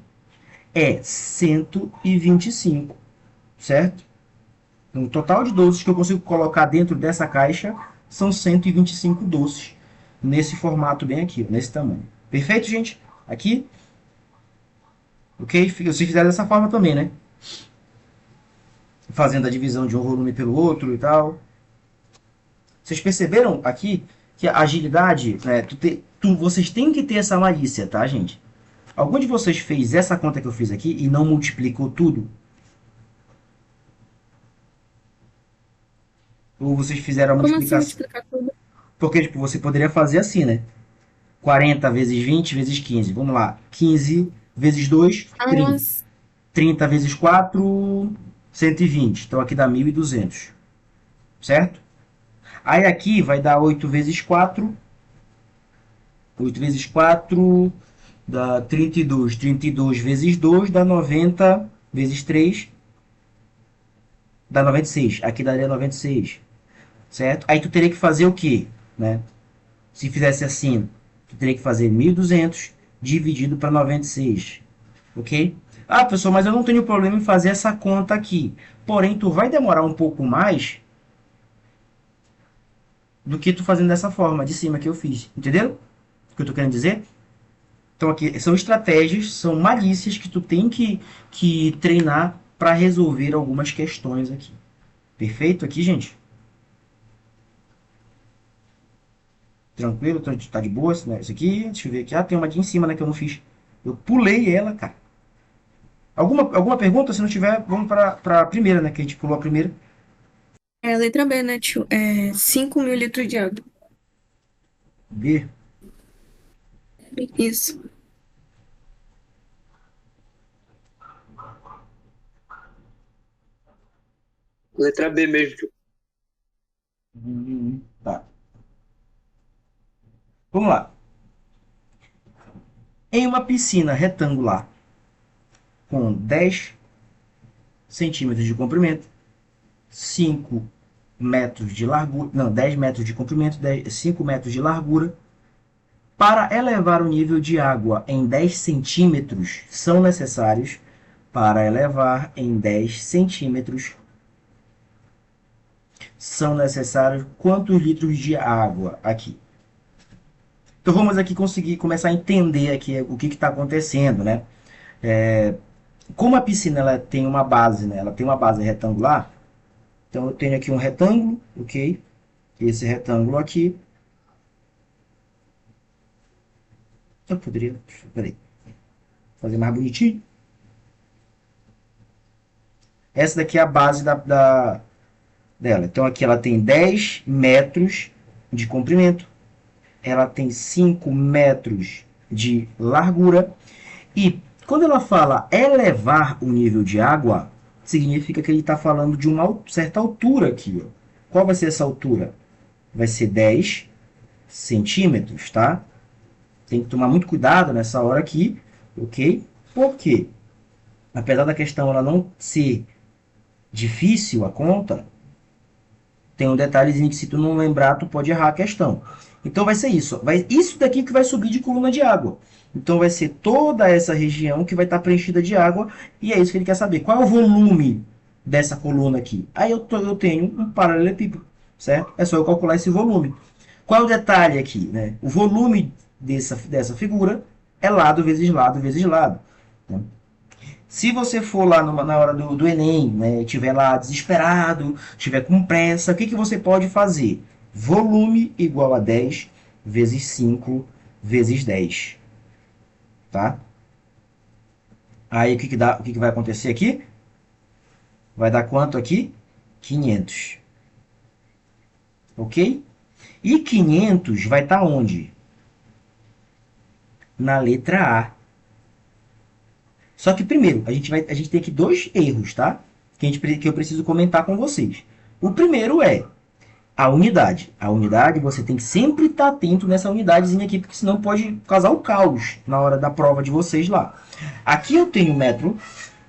é 125, certo? Então, o total de doces que eu consigo colocar dentro dessa caixa são 125 doces, nesse formato bem aqui, nesse tamanho. Perfeito, gente? Aqui. Ok? Se fizer dessa forma também, né? Fazendo a divisão de um volume pelo outro e tal. Vocês perceberam aqui que a agilidade, né, vocês têm que ter essa malícia, tá, gente? Algum de vocês fez essa conta que eu fiz aqui e não multiplicou tudo? Ou vocês fizeram a Como assim multiplicação? multiplicar tudo? Porque tipo, você poderia fazer assim, né? 40 vezes 20 vezes 15. Vamos lá. 15 vezes 2, Ah, 30. 30 vezes 4, 120. Então aqui dá 1.200. Certo? Aí aqui vai dar 8 vezes 4. 8 vezes 4 dá 32. 32 vezes 2 dá 90 vezes 3 dá 96. Aqui daria 96. Certo? Aí tu teria que fazer o quê? Né? Se fizesse assim, tu teria que fazer 1.200 dividido para 96. Ok? Ah, professor, mas eu não tenho problema em fazer essa conta aqui. Porém, tu vai demorar um pouco mais do que tu fazendo dessa forma, de cima que eu fiz. Entendeu o que eu tô querendo dizer? Então aqui são estratégias, são malícias que tu tem que treinar para resolver algumas questões aqui. Perfeito aqui, gente? Tranquilo? Tá de boa? Né? Isso aqui, deixa eu ver aqui. Ah, tem uma aqui em cima, né, que eu não fiz. Eu pulei ela, cara. Alguma pergunta? Se não tiver, vamos para a primeira, né? Que a gente pulou a primeira. É a letra B, né, tio? É 5.000 litros de água. B. Isso. Letra B mesmo, tio. Tá. Vamos lá. Em uma piscina retangular com 10 centímetros de comprimento, 5 metros de largura, não, 10 metros de comprimento, 5 metros de largura, para elevar o nível de água em 10 centímetros, são necessários, para elevar em 10 centímetros, são necessários quantos litros de água aqui? Então vamos aqui conseguir começar a entender aqui o que está acontecendo, né? como a piscina ela tem uma base, né? Ela tem uma base retangular, então eu tenho aqui um retângulo, ok? Esse retângulo aqui, eu poderia, peraí, fazer mais bonitinho. Essa daqui é a base dela. Então aqui ela tem 10 metros de comprimento, ela tem 5 metros de largura, e quando ela fala elevar o nível de água, significa que ele está falando de uma certa altura aqui. Ó. Qual vai ser essa altura? Vai ser 10 centímetros, tá? Tem que tomar muito cuidado nessa hora aqui, ok? Por quê? Apesar da questão ela não ser difícil a conta, tem um detalhezinho que se tu não lembrar, tu pode errar a questão. Então vai ser isso. Isso daqui que vai subir de coluna de água. Então vai ser toda essa região que vai estar preenchida de água. E é isso que ele quer saber. Qual é o volume dessa coluna aqui? Aí eu tenho um paralelepípedo, certo? É só eu calcular esse volume. Qual é o detalhe aqui? Né? O volume dessa figura é lado vezes lado vezes lado. Né? Se você for lá na hora do Enem, né, estiver lá desesperado, estiver com pressa, o que você pode fazer? Volume igual a 10 vezes 5 vezes 10. Tá? Aí o que vai acontecer aqui? Vai dar quanto aqui? 500. Ok? E 500 vai estar onde? Na letra A. Só que primeiro, a gente tem aqui dois erros, tá? Que eu preciso comentar com vocês. O primeiro é a unidade. A unidade, você tem que sempre estar atento nessa unidadezinha aqui, porque senão pode causar o caos na hora da prova de vocês lá. Aqui eu tenho metro,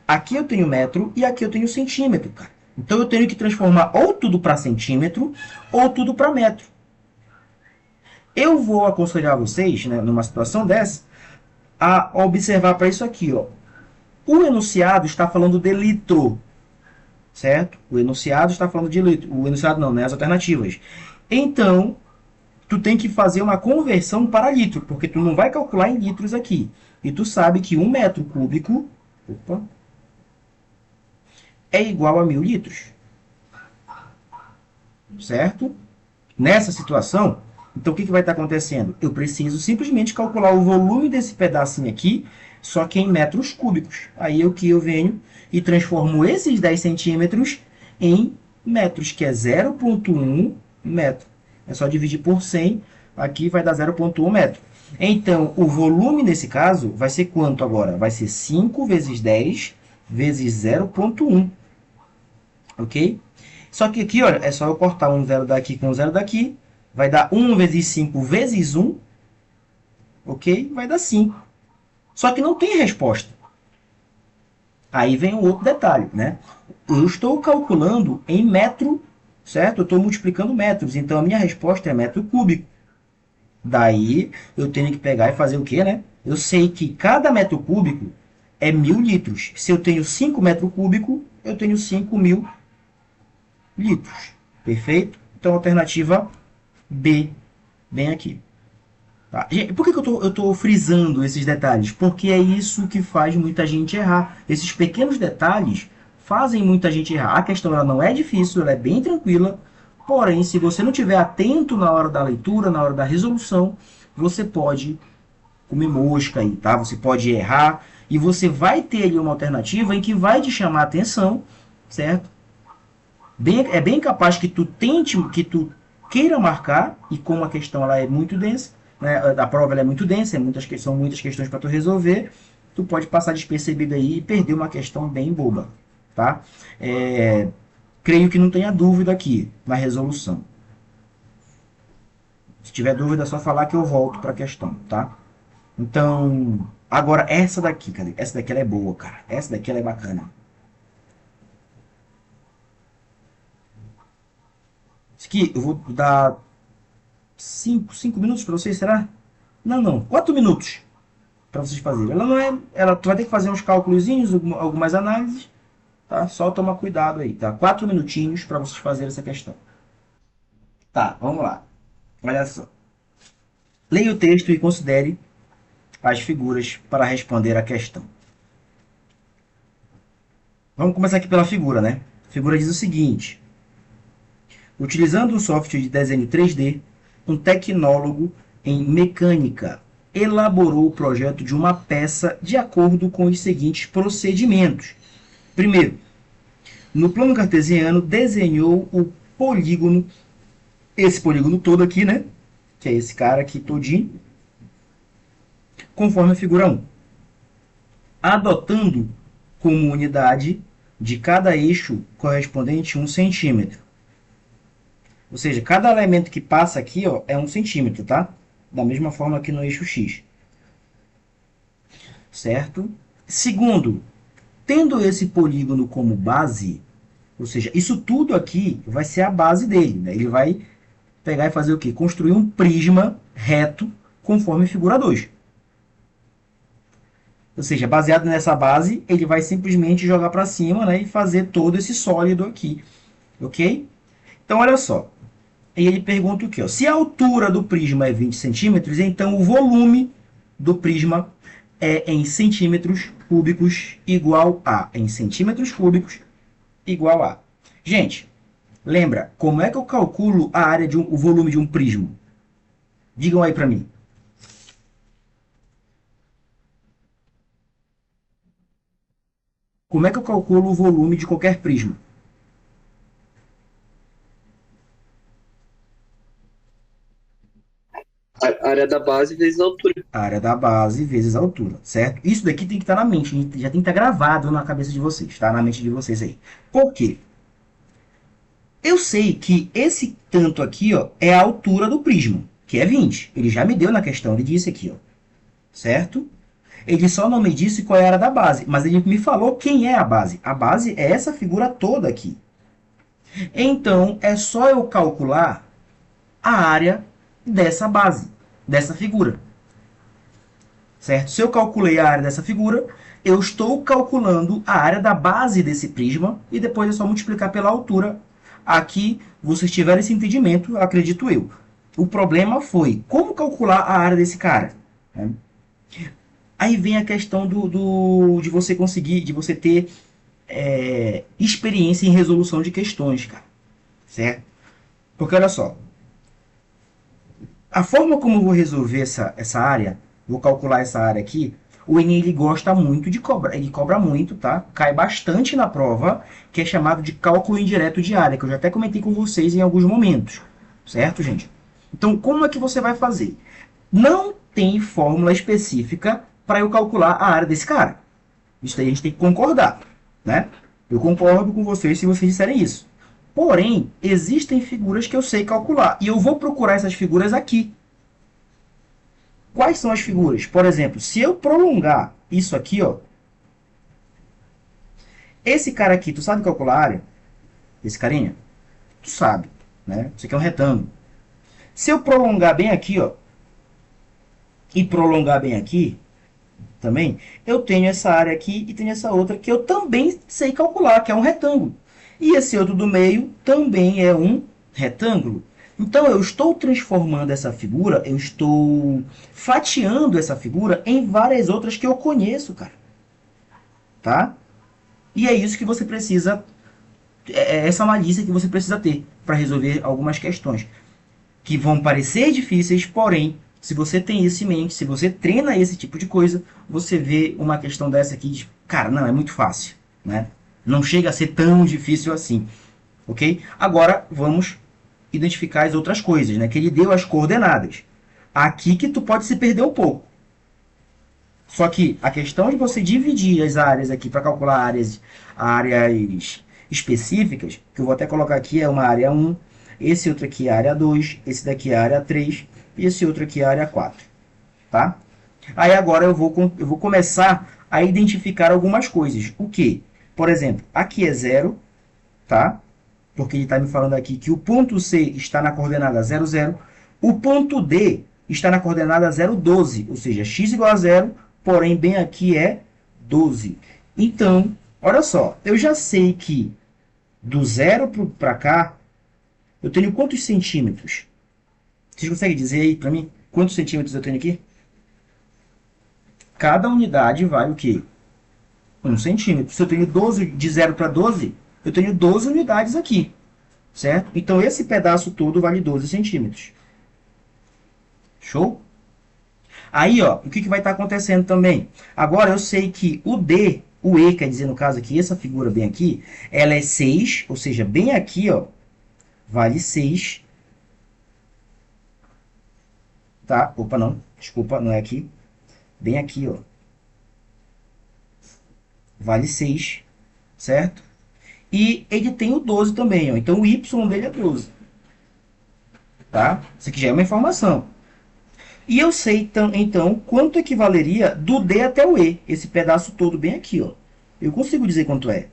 aqui eu tenho metro e aqui eu tenho centímetro, cara. Então eu tenho que transformar ou tudo para centímetro ou tudo para metro. Eu vou aconselhar vocês, né, numa situação dessa, a observar para isso aqui, ó. O enunciado está falando de litro, certo? O enunciado está falando de litro. O enunciado não, né? As alternativas. Então, tu tem que fazer uma conversão para litro, porque tu não vai calcular em litros aqui. E tu sabe que 1 metro cúbico é igual a 1000 litros. Certo? Nessa situação, então o que vai estar acontecendo? Eu preciso simplesmente calcular o volume desse pedacinho aqui, só que em metros cúbicos. Aí eu venho e transformo esses 10 centímetros em metros, que é 0,1 metro. É só dividir por 100, aqui vai dar 0,1 metro. Então, o volume nesse caso vai ser quanto agora? Vai ser 5 vezes 10 vezes 0,1. Ok? Só que aqui, olha, é só eu cortar um zero daqui com um zero daqui. Vai dar 1 vezes 5 vezes 1. Ok? Vai dar 5. Só que não tem resposta. Aí vem um outro detalhe, né? Eu estou calculando em metro, certo? Eu estou multiplicando metros. Então a minha resposta é metro cúbico. Daí eu tenho que pegar e fazer o quê, né? Eu sei que cada metro cúbico é 1000 litros. Se eu tenho 5 metros cúbicos, eu tenho 5.000 litros. Perfeito? Então, alternativa B, bem aqui. Tá? Por que eu tô frisando esses detalhes? Porque é isso que faz muita gente errar. Esses pequenos detalhes fazem muita gente errar. A questão ela não é difícil, ela é bem tranquila. Porém, se você não estiver atento na hora da leitura, na hora da resolução, você pode comer mosca aí, tá? Você pode errar e você vai ter ali uma alternativa em que vai te chamar a atenção, certo? É bem capaz que tu queira marcar, e como a questão ela é muito densa, né, a prova ela é muito densa, são muitas questões para tu resolver, tu pode passar despercebido aí e perder uma questão bem boba, tá? Creio que não tenha dúvida aqui na resolução. Se tiver dúvida, é só falar que eu volto para a questão, tá? Então, agora essa daqui, cadê? Essa daqui ela é boa, cara. Essa daqui ela é bacana. Isso aqui eu vou dar 5 minutos para vocês, será? Não, 4 minutos para vocês fazerem. Ela não é, tu vai ter que fazer uns cálculos, algumas análises, tá? Só tomar cuidado aí, tá? 4 minutinhos para vocês fazerem essa questão. Tá, vamos lá. Olha só. Leia o texto e considere as figuras para responder a questão. Vamos começar aqui pela figura, né? A figura diz o seguinte: utilizando o software de desenho 3D, um tecnólogo em mecânica elaborou o projeto de uma peça de acordo com os seguintes procedimentos. Primeiro, no plano cartesiano, desenhou o polígono, esse polígono todo aqui, né? Que é esse cara aqui todinho, conforme a figura 1. Adotando como unidade de cada eixo correspondente 1 centímetro. Ou seja, cada elemento que passa aqui, ó, é 1 centímetro, tá? Da mesma forma que no eixo X. Certo? Segundo, tendo esse polígono como base, ou seja, isso tudo aqui vai ser a base dele, né? Ele vai pegar e fazer o quê? Construir um prisma reto conforme figura 2. Ou seja, baseado nessa base, ele vai simplesmente jogar para cima, né, e fazer todo esse sólido aqui. Ok? Então, olha só. E ele pergunta o quê? Ó? Se a altura do prisma é 20 centímetros, então o volume do prisma é em centímetros cúbicos igual a. Em centímetros cúbicos igual a. Gente, lembra, como é que eu calculo a área o volume de um prisma? Digam aí para mim. Como é que eu calculo o volume de qualquer prisma? A área da base vezes a altura. A área da base vezes a altura, certo? Isso daqui tem que estar na mente, já tem que estar gravado na cabeça de vocês, tá? Na mente de vocês aí. Por quê? Eu sei que esse tanto aqui, ó, é a altura do prisma, que é 20. Ele já me deu na questão, ele disse aqui, ó. Certo? Ele só não me disse qual é a área da base, mas ele me falou quem é a base. A base é essa figura toda aqui. Então, é só eu calcular a área dessa base, dessa figura. Certo? Se eu calculei a área dessa figura, eu estou calculando a área da base desse prisma e depois é só multiplicar pela altura. Aqui vocês tiveram esse entendimento, acredito eu. O problema foi como calcular a área desse cara. Né? Aí vem a questão de você conseguir, de você ter experiência em resolução de questões, cara. Certo? Porque olha só, a forma como eu vou resolver essa área, vou calcular essa área aqui, o Enem ele gosta muito de cobrar, ele cobra muito, tá? Cai bastante na prova, que é chamado de cálculo indireto de área, que eu já até comentei com vocês em alguns momentos, certo, gente? Então, como é que você vai fazer? Não tem fórmula específica para eu calcular a área desse cara. Isso aí a gente tem que concordar, né? Eu concordo com vocês se vocês disserem isso. Porém, existem figuras que eu sei calcular. E eu vou procurar essas figuras aqui. Quais são as figuras? Por exemplo, se eu prolongar isso aqui, ó. Esse cara aqui, tu sabe calcular a área? Esse carinha? Tu sabe, né? Isso aqui é um retângulo. Se eu prolongar bem aqui, ó. E prolongar bem aqui, também, eu tenho essa área aqui e tenho essa outra que eu também sei calcular, que é um retângulo. E esse outro do meio também é um retângulo. Então, eu estou transformando essa figura, eu estou fatiando essa figura em várias outras que eu conheço, cara. Tá? E é isso que você precisa, é essa malícia que você precisa ter para resolver algumas questões. Que vão parecer difíceis, porém, se você tem isso em mente, se você treina esse tipo de coisa, você vê uma questão dessa aqui e diz, cara, não, é muito fácil, né? Não chega a ser tão difícil assim, ok? Agora, vamos identificar as outras coisas, né? Que ele deu as coordenadas. Aqui que tu pode se perder um pouco. Só que a questão de você dividir as áreas aqui para calcular áreas específicas, que eu vou até colocar aqui, é uma área 1, esse outro aqui é a área 2, esse daqui é a área 3, e esse outro aqui é a área 4. Tá? Aí agora eu vou começar a identificar algumas coisas. O que? Por exemplo, aqui é 0, tá? Porque ele está me falando aqui que o ponto C está na coordenada 0, 0. O ponto D está na coordenada 0, 12. Ou seja, x igual a 0, porém bem aqui é 12. Então, olha só, eu já sei que do 0 para cá, eu tenho quantos centímetros? Vocês conseguem dizer aí para mim quantos centímetros eu tenho aqui? Cada unidade vale o quê? 1 centímetro. Se eu tenho 12, de 0 para 12, eu tenho 12 unidades aqui, certo? Então, esse pedaço todo vale 12 centímetros. Show? Aí, ó, o que vai estar acontecendo também? Agora, eu sei que o D, o E, quer dizer, no caso aqui, essa figura bem aqui, ela é 6, ou seja, bem aqui, ó, vale 6. Tá? Opa, não. Desculpa, não é aqui. Bem aqui, ó. Vale 6, certo? E ele tem o 12 também, ó. Então, o Y dele é 12. Tá? Isso aqui já é uma informação. E eu sei, então, quanto equivaleria do D até o E. Esse pedaço todo bem aqui, ó. Eu consigo dizer quanto é.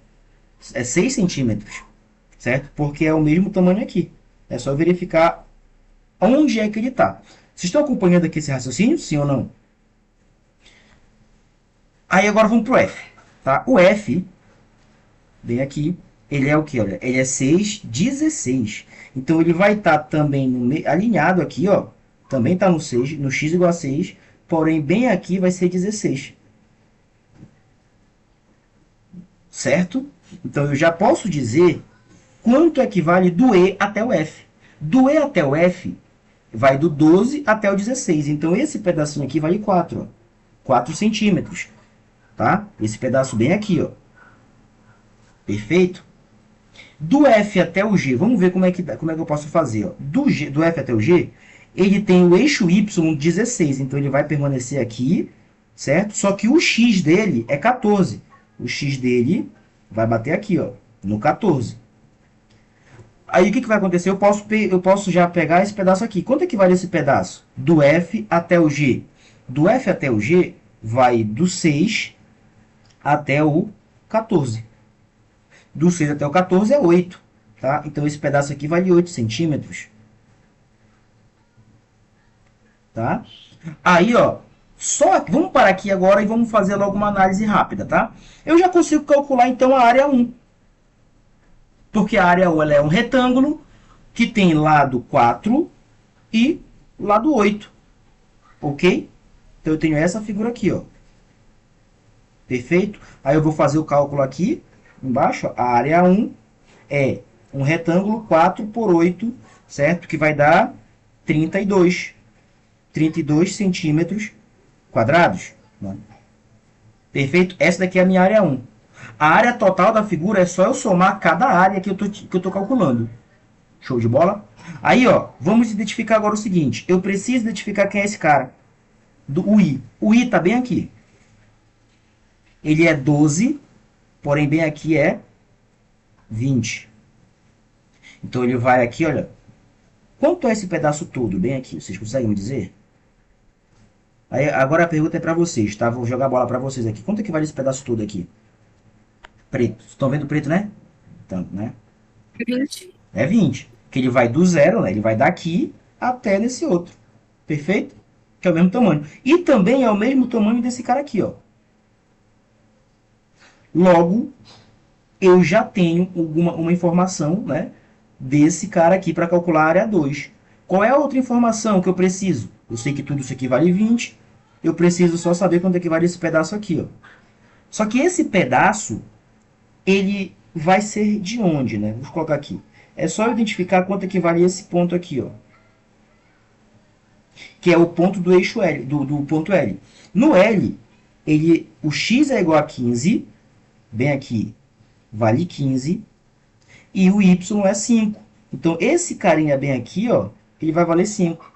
É 6 centímetros, certo? Porque é o mesmo tamanho aqui. É só verificar onde é que ele está. Vocês estão acompanhando aqui esse raciocínio? Sim ou não? Aí agora vamos para o F. Tá? O F, bem aqui, ele é o que? Olha, ele é 6,16. Então, ele vai estar também alinhado aqui, ó. Também está no 6, no x igual a 6. Porém, bem aqui vai ser 16. Certo? Então, eu já posso dizer quanto equivale do E até o F. Do E até o F, vai do 12 até o 16. Então, esse pedacinho aqui vale 4. Ó. 4 centímetros. Tá? Esse pedaço bem aqui, ó. Perfeito? Do F até o G, vamos ver como é que eu posso fazer. Ó. Do F até o G, ele tem o eixo Y 16. Então, ele vai permanecer aqui, certo? Só que o X dele é 14. O X dele vai bater aqui, ó, no 14. Aí, o que vai acontecer? Eu posso já pegar esse pedaço aqui. Quanto é que vale esse pedaço? Do F até o G. Do F até o G, vai do 6 até o 14. Do 6 até o 14 é 8. Tá? Então, esse pedaço aqui vale 8 centímetros. Tá? Aí, ó, vamos parar aqui agora e vamos fazer logo uma análise rápida, tá? Eu já consigo calcular, então, a área 1. Porque a área 1 ela é um retângulo que tem lado 4 e lado 8. Ok? Então, eu tenho essa figura aqui, ó. Perfeito? Aí, eu vou fazer o cálculo aqui, embaixo. Ó. A área 1 é um retângulo 4 por 8, certo? Que vai dar 32 centímetros quadrados. Né? Perfeito? Essa daqui é a minha área 1. A área total da figura é só eu somar cada área que eu tô calculando. Show de bola? Aí, ó, vamos identificar agora o seguinte. Eu preciso identificar quem é esse cara. O I. O I está bem aqui. Ele é 12, porém bem aqui é 20. Então, ele vai aqui, olha. Quanto é esse pedaço todo? Bem aqui. Vocês conseguem me dizer? Aí, agora a pergunta é para vocês, tá? Vou jogar a bola para vocês aqui. Quanto é que vale esse pedaço todo aqui? Preto. Estão vendo preto, né? Então, né? 20. É 20. Que ele vai do zero, né? Ele vai daqui até nesse outro. Perfeito? Que é o mesmo tamanho. E também é o mesmo tamanho desse cara aqui, ó. Logo, eu já tenho uma informação, né? Desse cara aqui para calcular a área 2. Qual é a outra informação que eu preciso? Eu sei que tudo isso aqui vale 20. Eu preciso só saber quanto é que vale esse pedaço aqui, ó. Só que esse pedaço, ele vai ser de onde, né? Vou colocar aqui. É só eu identificar quanto é que vale esse ponto aqui, ó. Que é o ponto do eixo L, do ponto L. No L, o x é igual a 15. Bem aqui, vale 15. E o y é 5. Então, esse carinha bem aqui, ó, ele vai valer 5.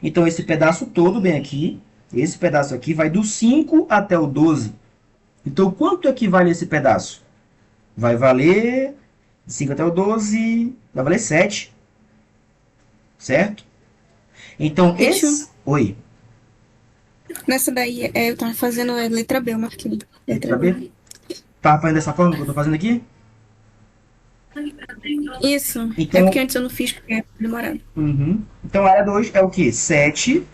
Então, esse pedaço todo bem aqui, esse pedaço aqui vai do 5 até o 12. Então, quanto equivale esse pedaço? Vai valer 5 até o 12, vai valer 7. Certo? Então, esse... Oi. Nessa daí, eu tava fazendo a letra B, eu marquei. Letra B? Tá fazendo dessa forma que eu tô fazendo aqui? Isso. Então, é porque antes eu não fiz, porque é demorado. Então, a área 2 é o quê? 7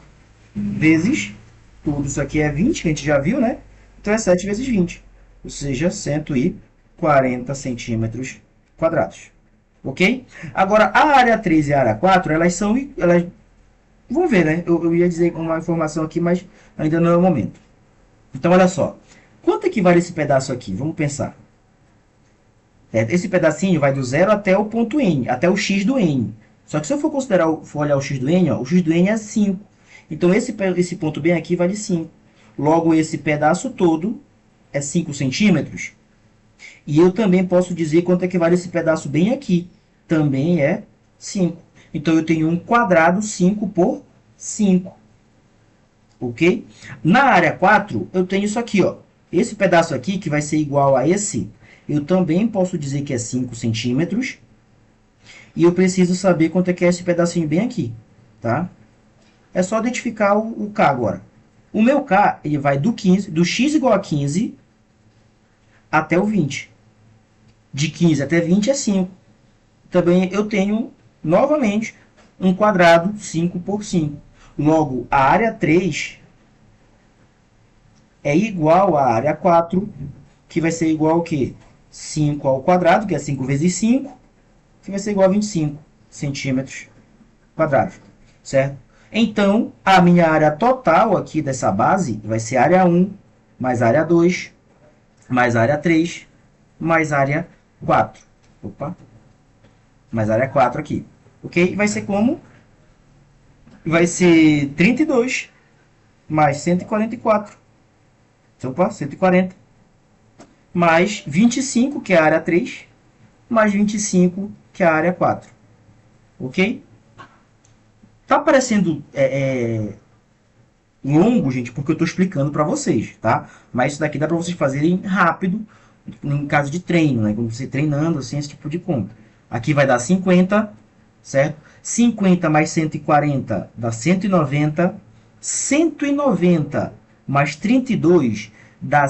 vezes... Tudo isso aqui é 20, que a gente já viu, né? Então, é 7 vezes 20. Ou seja, 140 centímetros quadrados. Ok? Agora, a área 3 e a área 4, elas são... Vamos ver, né? Eu ia dizer uma informação aqui, mas ainda não é o momento. Então, olha só. Quanto equivale esse pedaço aqui? Vamos pensar. Esse pedacinho vai do zero até o ponto N, até o x do N. Só que se eu for olhar o x do N, ó, o x do N é 5. Então esse ponto bem aqui vale 5. Logo, esse pedaço todo é 5 centímetros. E eu também posso dizer quanto equivale esse pedaço bem aqui. Também é 5. Então eu tenho um quadrado 5 por 5. Ok? Na área 4, eu tenho isso aqui, ó. Esse pedaço aqui, que vai ser igual a esse, eu também posso dizer que é 5 centímetros. E eu preciso saber quanto é que é esse pedacinho bem aqui, tá? É só identificar o K agora. O meu K, ele vai do x igual a 15 até o 20. De 15 até 20 é 5. Também eu tenho, novamente, um quadrado 5 por 5. Logo, a área 3 é igual à área 4, que vai ser igual ao quê? 5 ao quadrado, que é 5 vezes 5, que vai ser igual a 25 centímetros quadrados, certo? Então, a minha área total aqui dessa base vai ser área 1, mais área 2, mais área 3, mais área 4. Opa! Mais área 4 aqui. Ok? Vai ser como? Vai ser 32 mais 144. Opa, 140. Mais 25, que é a área 3, mais 25, que é a área 4. Ok? Tá parecendo longo, gente, porque eu estou explicando para vocês, tá? Mas isso daqui dá para vocês fazerem rápido, em caso de treino, né? Quando você treinando, assim, esse tipo de conta. Aqui vai dar 50, certo? 50 mais 140 dá 190. 190 mais 32 dá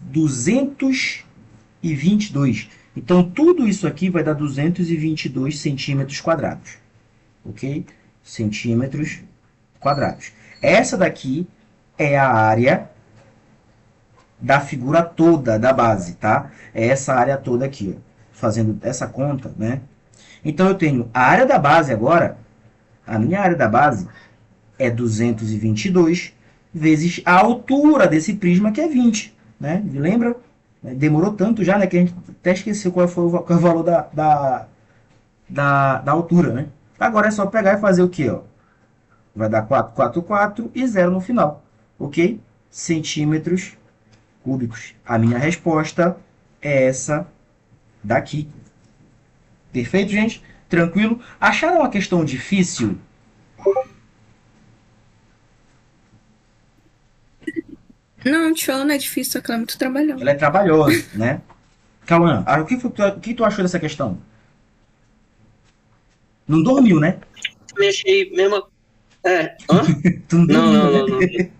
222. Então, tudo isso aqui vai dar 222 centímetros quadrados. Ok? Centímetros quadrados. Essa daqui é a área da figura toda da base, tá? É essa área toda aqui, ó. Fazendo essa conta, né? Então, eu tenho a área da base agora, a minha área da base é 222 vezes a altura desse prisma, que é 20, né? Lembra? Demorou tanto já, né? Que a gente até esqueceu qual foi o valor da altura, né? Agora é só pegar e fazer o quê, ó? Vai dar 444 e 0 no final, ok? Centímetros cúbicos. A minha resposta é essa daqui. Perfeito, gente? Tranquilo? Acharam uma questão difícil? Não, tio, não é difícil, só que ela é muito trabalhosa. Ela é trabalhosa, né? Cauã, o que tu achou dessa questão? Não dormiu, né? Eu achei mesmo. Hã? Tu não dormiu, Não. né?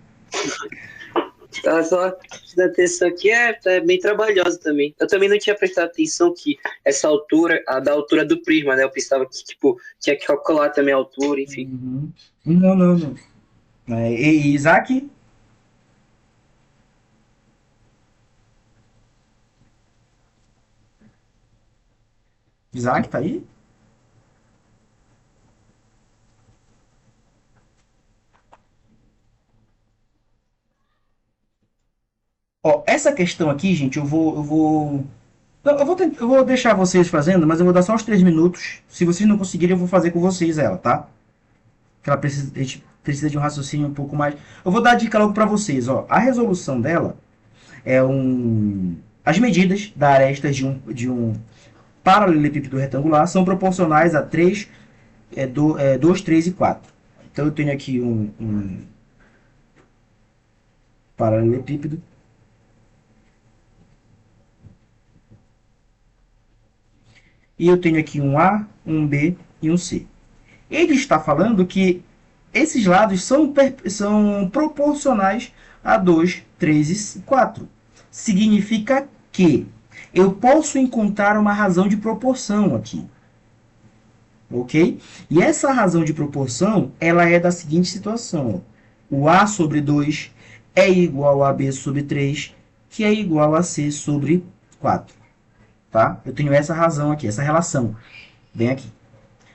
Ela só da atenção aqui é bem trabalhosa também. Eu também não tinha prestado atenção que essa altura, a da altura do prisma, né? Eu pensava que, tipo, tinha que calcular também a altura, enfim. Uhum. Não. E Isaac? Isaac, tá aí? Ó, essa questão aqui, gente, eu vou deixar vocês fazendo, mas eu vou dar só uns 3 minutos. Se vocês não conseguirem, eu vou fazer com vocês ela, tá? Que a gente precisa de um raciocínio um pouco mais. Eu vou dar a dica logo para vocês, ó. A resolução dela é as medidas da arestas de um paralelepípedo retangular são proporcionais a 2, 3 e 4. Então eu tenho aqui um paralelepípedo. E eu tenho aqui um A, um B e um C. Ele está falando que esses lados são proporcionais a 2, 3 e 4. Significa que eu posso encontrar uma razão de proporção aqui. Ok? E essa razão de proporção, ela é da seguinte situação. O A sobre 2 é igual a B sobre 3, que é igual a C sobre 4. Tá? Eu tenho essa razão aqui, essa relação. Bem aqui.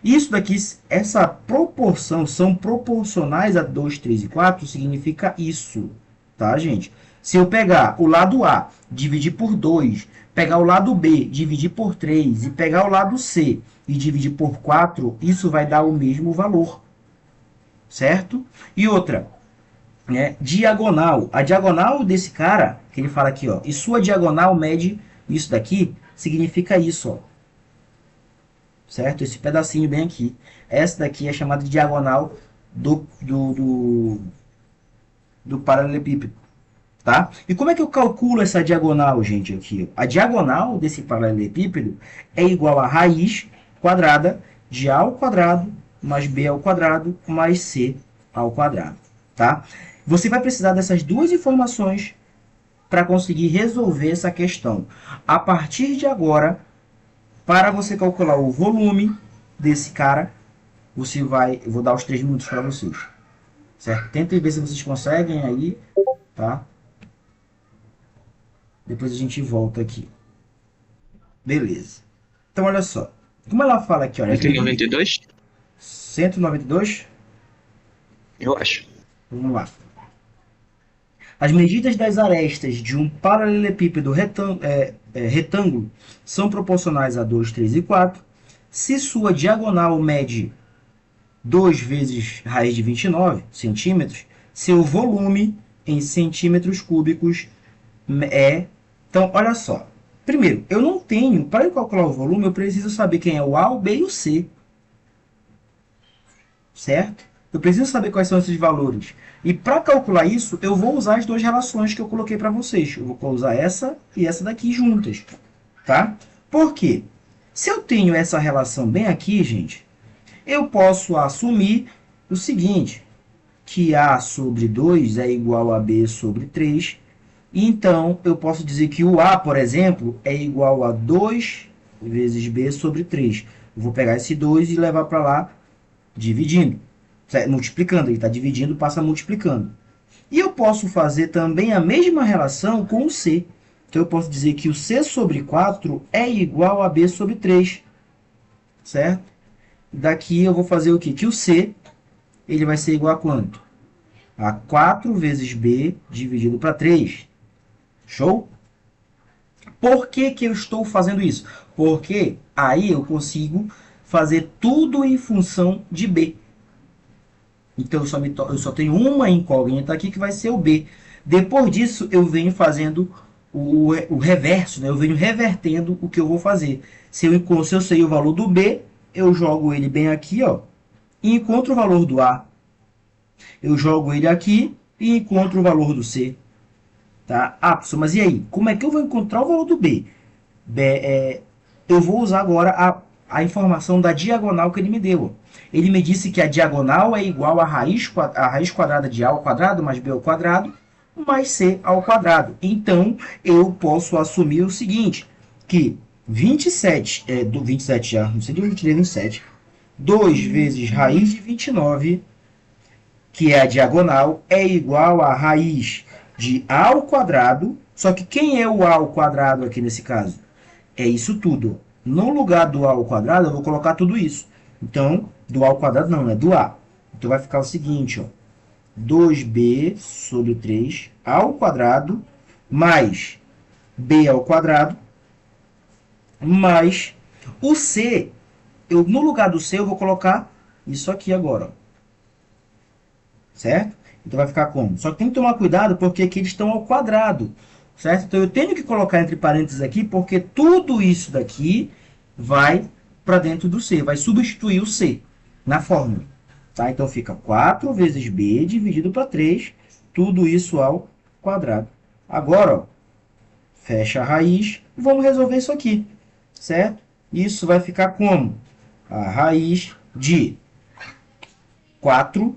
Isso daqui, essa proporção, são proporcionais a 2, 3 e 4, significa isso. Tá, gente? Se eu pegar o lado A, dividir por 2, pegar o lado B, dividir por 3 e pegar o lado C e dividir por 4, isso vai dar o mesmo valor, certo? E outra, né, diagonal. A diagonal desse cara, que ele fala aqui, ó, e sua diagonal mede isso daqui, significa isso, ó, certo? Esse pedacinho bem aqui. Essa daqui é chamada de diagonal do paralelepípedo, tá? E como é que eu calculo essa diagonal, gente, aqui? A diagonal desse paralelepípedo é igual a raiz quadrada de A ao quadrado mais B ao quadrado mais C ao quadrado, tá? Você vai precisar dessas duas informações para conseguir resolver essa questão. A partir de agora, para você calcular o volume desse cara, eu vou dar os 3 minutos para vocês, certo? Tentem ver se vocês conseguem aí, tá? Depois a gente volta aqui. Beleza. Então, olha só. Como ela fala aqui, olha... 192? 192? Eu acho. Vamos lá. As medidas das arestas de um paralelepípedo retângulo são proporcionais a 2, 3 e 4. Se sua diagonal mede 2 vezes raiz de 29 centímetros, seu volume em centímetros cúbicos é... Então, olha só. Primeiro, eu não tenho... Para eu calcular o volume, eu preciso saber quem é o A, o B e o C. Certo? Eu preciso saber quais são esses valores. E para calcular isso, eu vou usar as duas relações que eu coloquei para vocês. Eu vou usar essa e essa daqui juntas. Tá? Por quê? Se eu tenho essa relação bem aqui, gente, eu posso assumir o seguinte, que A sobre 2 é igual a B sobre 3. E então, eu posso dizer que o A, por exemplo, é igual a 2 vezes B sobre 3. Eu vou pegar esse 2 e levar para lá, dividindo. Multiplicando, ele está dividindo, passa multiplicando. E eu posso fazer também a mesma relação com o C. Então, eu posso dizer que o C sobre 4 é igual a B sobre 3. Certo? Daqui eu vou fazer o quê? Que o C ele vai ser igual a quanto? A 4 vezes B dividido para 3. Show? Por que que eu estou fazendo isso? Porque aí eu consigo fazer tudo em função de B. Então, eu só tenho uma incógnita aqui, que vai ser o B. Depois disso, eu venho fazendo o reverso, né? Eu venho revertendo o que eu vou fazer. Se eu sei o valor do B, eu jogo ele bem aqui, ó, e encontro o valor do A. Eu jogo ele aqui e encontro o valor do C. Tá? Ah, professor, mas e aí? Como é que eu vou encontrar o valor do B? Eu vou usar agora a informação da diagonal que ele me deu. Ele me disse que a diagonal é igual a raiz quadrada de A ao quadrado mais B ao quadrado mais C ao quadrado. Então, eu posso assumir o seguinte, que 27 já, não sei de onde eu tirei 27, 2 vezes raiz de 29, que é a diagonal, é igual a raiz de A ao quadrado, só que quem é o A ao quadrado aqui nesse caso? É isso tudo. No lugar do A ao quadrado, eu vou colocar tudo isso. Então, do A ao quadrado não, é do A. Então, vai ficar o seguinte, ó, 2B sobre 3 ao quadrado mais B ao quadrado mais o C. No lugar do C, eu vou colocar isso aqui agora, ó. Certo? Então, vai ficar como? Só que tem que tomar cuidado, porque aqui eles estão ao quadrado. Certo? Então, eu tenho que colocar entre parênteses aqui, porque tudo isso daqui vai para dentro do C. Vai substituir o C na fórmula. Tá? Então, fica 4 vezes B dividido para 3. Tudo isso ao quadrado. Agora, ó, fecha a raiz e vamos resolver isso aqui. Certo? Isso vai ficar como? A raiz de 4B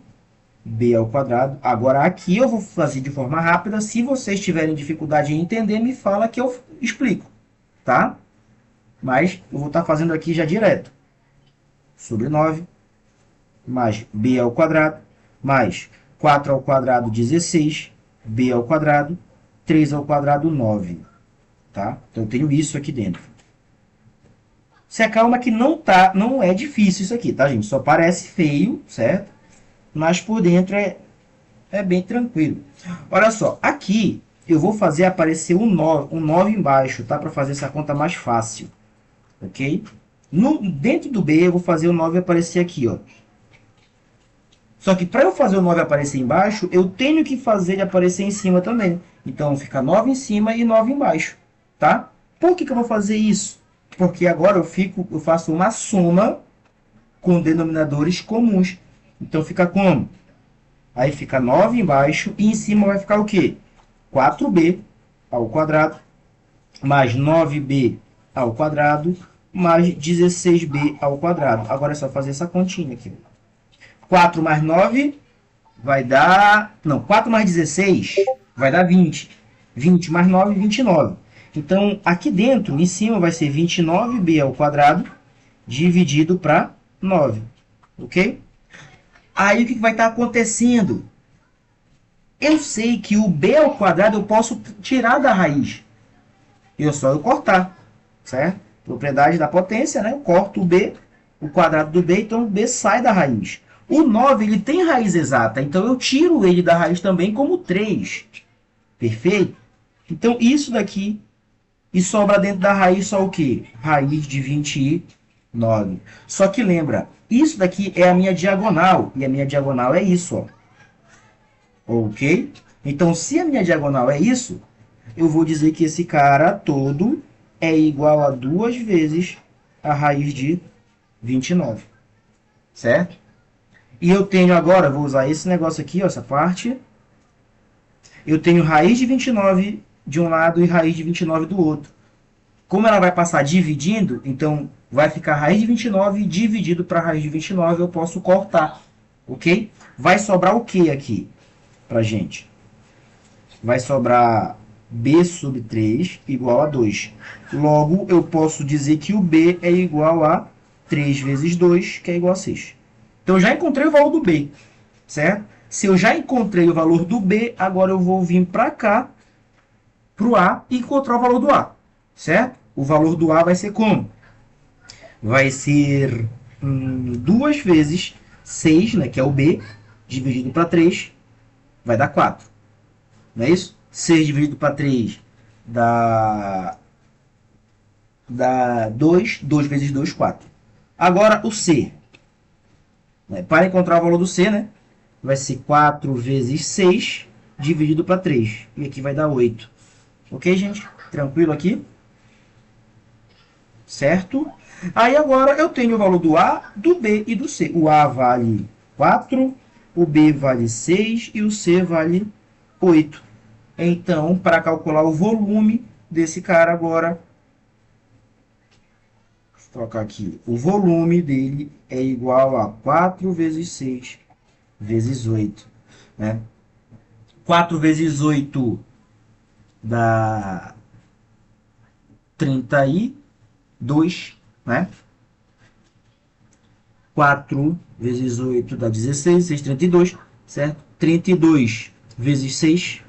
ao quadrado. Agora, aqui eu vou fazer de forma rápida. Se vocês tiverem dificuldade em entender, me fala que eu explico. Tá? Mas eu vou estar fazendo aqui já direto. Sobre 9, mais B ao quadrado, mais 4 ao quadrado, 16, B ao quadrado, 3 ao quadrado, 9. Tá? Então, eu tenho isso aqui dentro. Se acalma que não é difícil isso aqui, tá, gente? Só parece feio, certo? Mas por dentro é bem tranquilo. Olha só, aqui eu vou fazer aparecer um 9 embaixo, tá? Para fazer essa conta mais fácil, ok? Dentro do B, eu vou fazer o 9 aparecer aqui, ó. Só que para eu fazer o 9 aparecer embaixo, eu tenho que fazer ele aparecer em cima também. Então fica 9 em cima e 9 embaixo, tá? Por que eu vou fazer isso? Porque agora eu faço uma soma com denominadores comuns. Então fica como? Aí fica 9 embaixo e em cima vai ficar o quê? 4b ao quadrado mais 9b ao quadrado mais 16b ao quadrado. Agora é só fazer essa continha aqui. 4 mais 9 vai dar... Não, 4 mais 16 vai dar 20. 20 mais 9, 29. Então, aqui dentro, em cima, vai ser 29b ao quadrado dividido para 9. Ok? Aí, o que vai estar acontecendo? Eu sei que o b ao quadrado eu posso tirar da raiz. Só eu cortar. Certo? Propriedade da potência, né? Eu corto o b, o quadrado do b, então o b sai da raiz. O 9 ele tem raiz exata, então eu tiro ele da raiz também como 3. Perfeito? Então isso daqui, e sobra dentro da raiz só o quê? Raiz de 29. Só que lembra, isso daqui é a minha diagonal, e a minha diagonal é isso, ó. Ok? Então se a minha diagonal é isso, eu vou dizer que esse cara todo é igual a 2 vezes a raiz de 29. Certo? E eu tenho agora, vou usar esse negócio aqui, ó, essa parte. Eu tenho raiz de 29 de um lado e raiz de 29 do outro. Como ela vai passar dividindo, então vai ficar raiz de 29 dividido para raiz de 29, eu posso cortar. Ok? Vai sobrar o que aqui pra gente? Vai sobrar b sobre 3 igual a 2. Logo, eu posso dizer que o b é igual a 3 vezes 2, que é igual a 6. Então, eu já encontrei o valor do B, certo? Se eu já encontrei o valor do B, agora eu vou vir para cá, para o A, e encontrar o valor do A, certo? O valor do A vai ser como? Vai ser 2 vezes 6, né, que é o B, dividido para 3, vai dar 4. Não é isso? 6 dividido para 3 dá 2. 2 vezes 2, 4. Agora, o C. Para encontrar o valor do C, né? Vai ser 4 vezes 6 dividido para 3. E aqui vai dar 8. Ok, gente? Tranquilo aqui? Certo? Aí agora eu tenho o valor do A, do B e do C. O A vale 4, o B vale 6 e o C vale 8. Então, para calcular o volume desse cara agora, trocar aqui. O volume dele é igual a 4 vezes 6 vezes 8. Né? 4 vezes 8 dá 32. Né? 4 vezes 8 dá 16. 6, 32. Certo? 32 vezes 6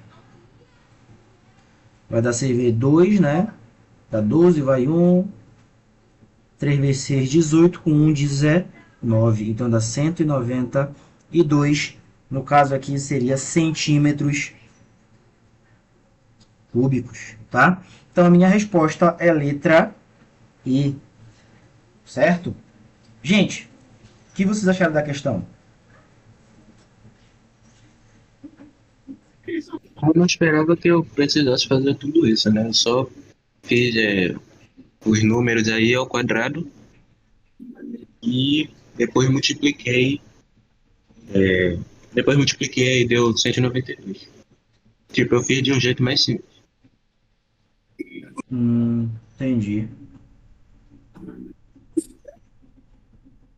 vai dar CV2, né? Dá 12, vai 1. 3 vezes 6, 18, com 1, 19. Então dá 192. No caso aqui seria centímetros cúbicos, tá? Então a minha resposta é letra E. Certo? Gente, o que vocês acharam da questão? Eu não esperava que eu precisasse fazer tudo isso, né? Eu só fiz os números aí ao quadrado e depois multipliquei. Depois multipliquei e deu 192. Tipo, eu fiz de um jeito mais simples. Entendi.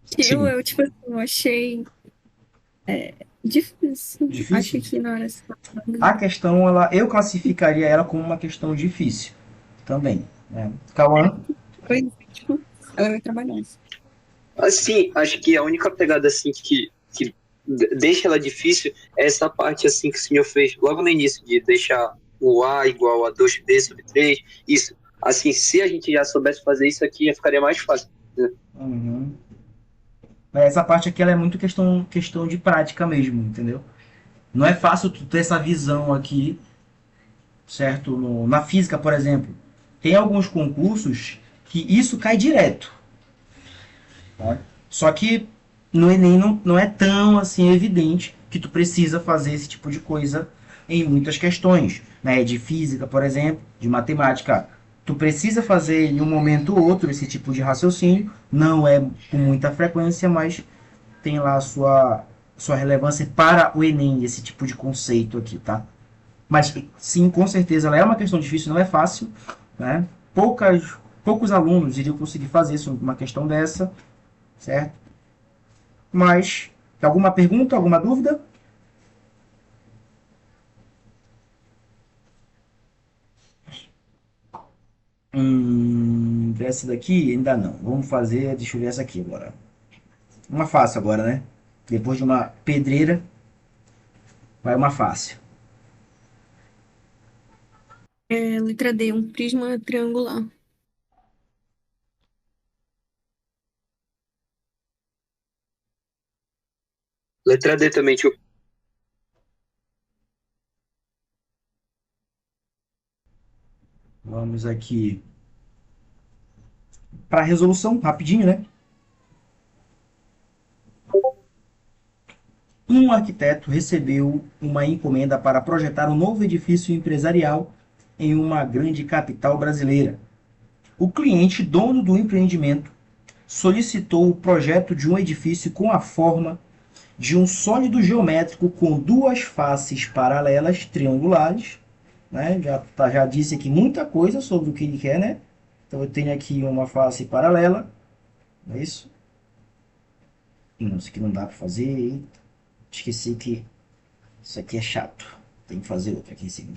Sim. Eu tipo assim, eu achei difícil. Difícil? Acho que na hora... A questão, eu classificaria ela como uma questão difícil também. Né? Cauã? Foi, tipo, ela vai trabalhar. Assim, acho que a única pegada assim que deixa ela difícil é essa parte assim que o senhor fez logo no início, de deixar o A igual a 2B sobre 3. Isso. Assim, se a gente já soubesse fazer isso aqui, já ficaria mais fácil. Né? Uhum. Essa parte aqui ela é muito questão de prática mesmo, entendeu? Não é fácil tu ter essa visão aqui certo? Na física, por exemplo, tem alguns concursos que isso cai direto. Tá? Só que no Enem não é tão assim evidente que tu precisa fazer esse tipo de coisa em muitas questões, né? De física, por exemplo, de matemática. Tu precisa fazer em um momento ou outro esse tipo de raciocínio, não é com muita frequência, mas tem lá a sua relevância para o Enem, esse tipo de conceito aqui, tá? Mas sim, com certeza, ela é uma questão difícil, não é fácil, né? Poucos alunos iriam conseguir fazer isso, uma questão dessa, certo? Mas, alguma pergunta, alguma dúvida? Essa daqui ainda não. Vamos fazer, deixa eu ver essa aqui agora. Uma fácil agora, né? Depois de uma pedreira, vai uma fácil. Letra D, um prisma triangular. Letra D também, tio. Vamos aqui para a resolução, rapidinho, né? Um arquiteto recebeu uma encomenda para projetar um novo edifício empresarial em uma grande capital brasileira. O cliente, dono do empreendimento, solicitou o projeto de um edifício com a forma de um sólido geométrico com duas faces paralelas triangulares, né? Já disse aqui muita coisa sobre o que ele quer, né? Então eu tenho aqui uma face paralela, não é isso? Não, isso aqui não dá para fazer. Eita, esqueci que isso aqui é chato. Tem que fazer outra aqui em cima.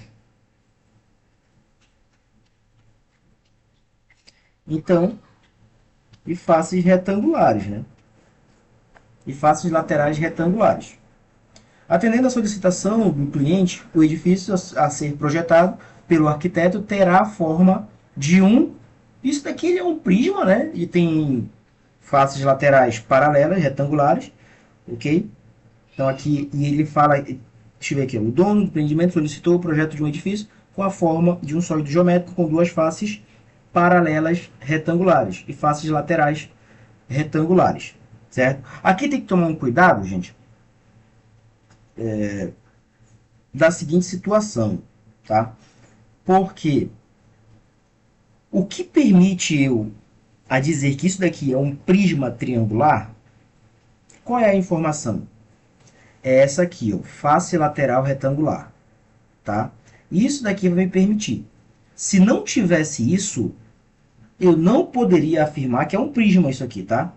Então, e faces retangulares, né? E faces laterais retangulares. Atendendo à solicitação do cliente, o edifício a ser projetado pelo arquiteto terá a forma de um. Isso daqui ele é um prisma, né? E tem faces laterais paralelas, retangulares, ok? Então aqui, e ele fala, deixa eu ver aqui, o dono do empreendimento solicitou o projeto de um edifício com a forma de um sólido geométrico com duas faces paralelas retangulares e faces laterais retangulares, certo? Aqui tem que tomar um cuidado, gente, da seguinte situação, tá? Porque o que permite eu a dizer que isso daqui é um prisma triangular, qual é a informação? É essa aqui, ó, face lateral retangular, tá? Isso daqui vai me permitir. Se não tivesse isso, eu não poderia afirmar que é um prisma isso aqui, tá?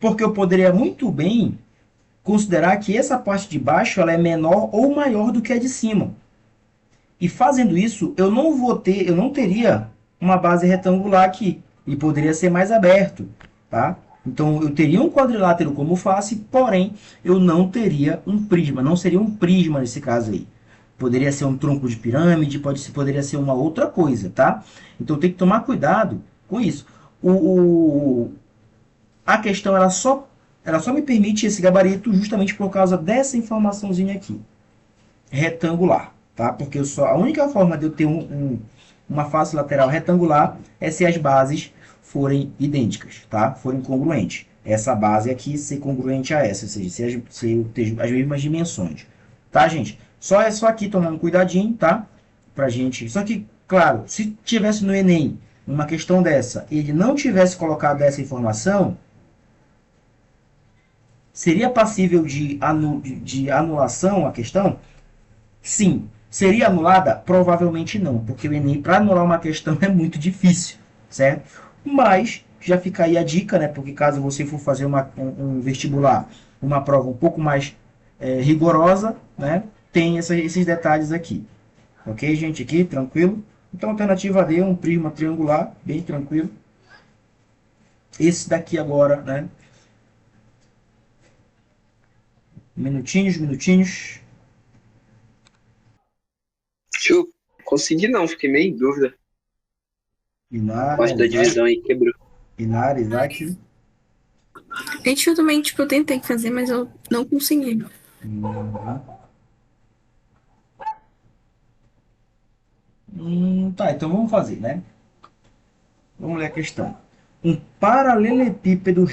Porque eu poderia muito bem considerar que essa parte de baixo ela é menor ou maior do que a de cima. E fazendo isso, eu não teria uma base retangular aqui e poderia ser mais aberto, tá? Então eu teria um quadrilátero como face, porém eu não teria um prisma, não seria um prisma nesse caso aí. Poderia ser um tronco de pirâmide, poderia ser uma outra coisa, tá? Então tem que tomar cuidado com isso. A questão ela só me permite esse gabarito justamente por causa dessa informaçãozinha aqui, retangular, tá? Porque a única forma de eu ter uma face lateral retangular é se as bases forem idênticas, tá? Forem congruentes. Essa base aqui ser congruente a essa, ou seja, se eu ter as mesmas dimensões, tá, gente? Só aqui tomar um cuidadinho, tá? Pra gente. Só que, claro, se tivesse no Enem uma questão dessa, e ele não tivesse colocado essa informação, seria passível de anulação a questão? Sim. Seria anulada? Provavelmente não, porque o Enem, para anular uma questão, é muito difícil, certo? Mas já fica aí a dica, né? Porque caso você for fazer um vestibular, uma prova um pouco mais rigorosa, né? Tem esses detalhes aqui. Ok, gente? Aqui, tranquilo? Então, a alternativa D é um prisma triangular, bem tranquilo. Esse daqui agora, né? Minutinhos, minutinhos. Tio, consegui não, fiquei meio em dúvida. Inar, Parte da divisão aí quebrou. Inar, Isaac. Gente, eu também, tipo, eu tentei fazer, mas eu não consegui. Tá, então vamos fazer, né? Vamos ler a questão. Um paralelepípedo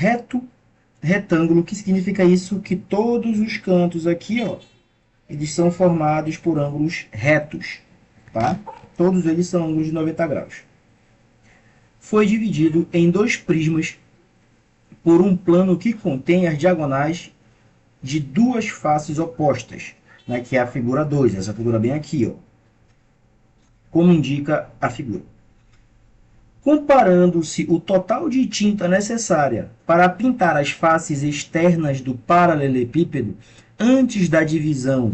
retângulo, que significa isso? Que todos os cantos aqui, ó, eles são formados por ângulos retos, tá? Todos eles são ângulos de 90 graus. Foi dividido em dois prismas por um plano que contém as diagonais de duas faces opostas, né, que é a figura 2, essa figura bem aqui, ó, como indica a figura. Comparando-se o total de tinta necessária para pintar as faces externas do paralelepípedo antes da divisão,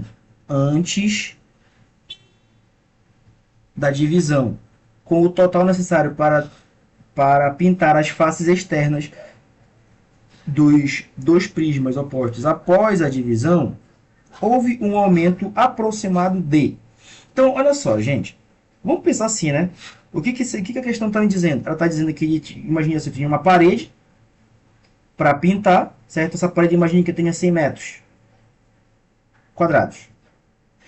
com o total necessário para pintar as faces externas dos dois prismas opostos após a divisão, houve um aumento aproximado de... Então, olha só, gente. Vamos pensar assim, né? O que a questão está me dizendo? Ela está dizendo que, imagina se eu tinha uma parede para pintar, certo? Essa parede, imagina que eu tenha 100 metros quadrados.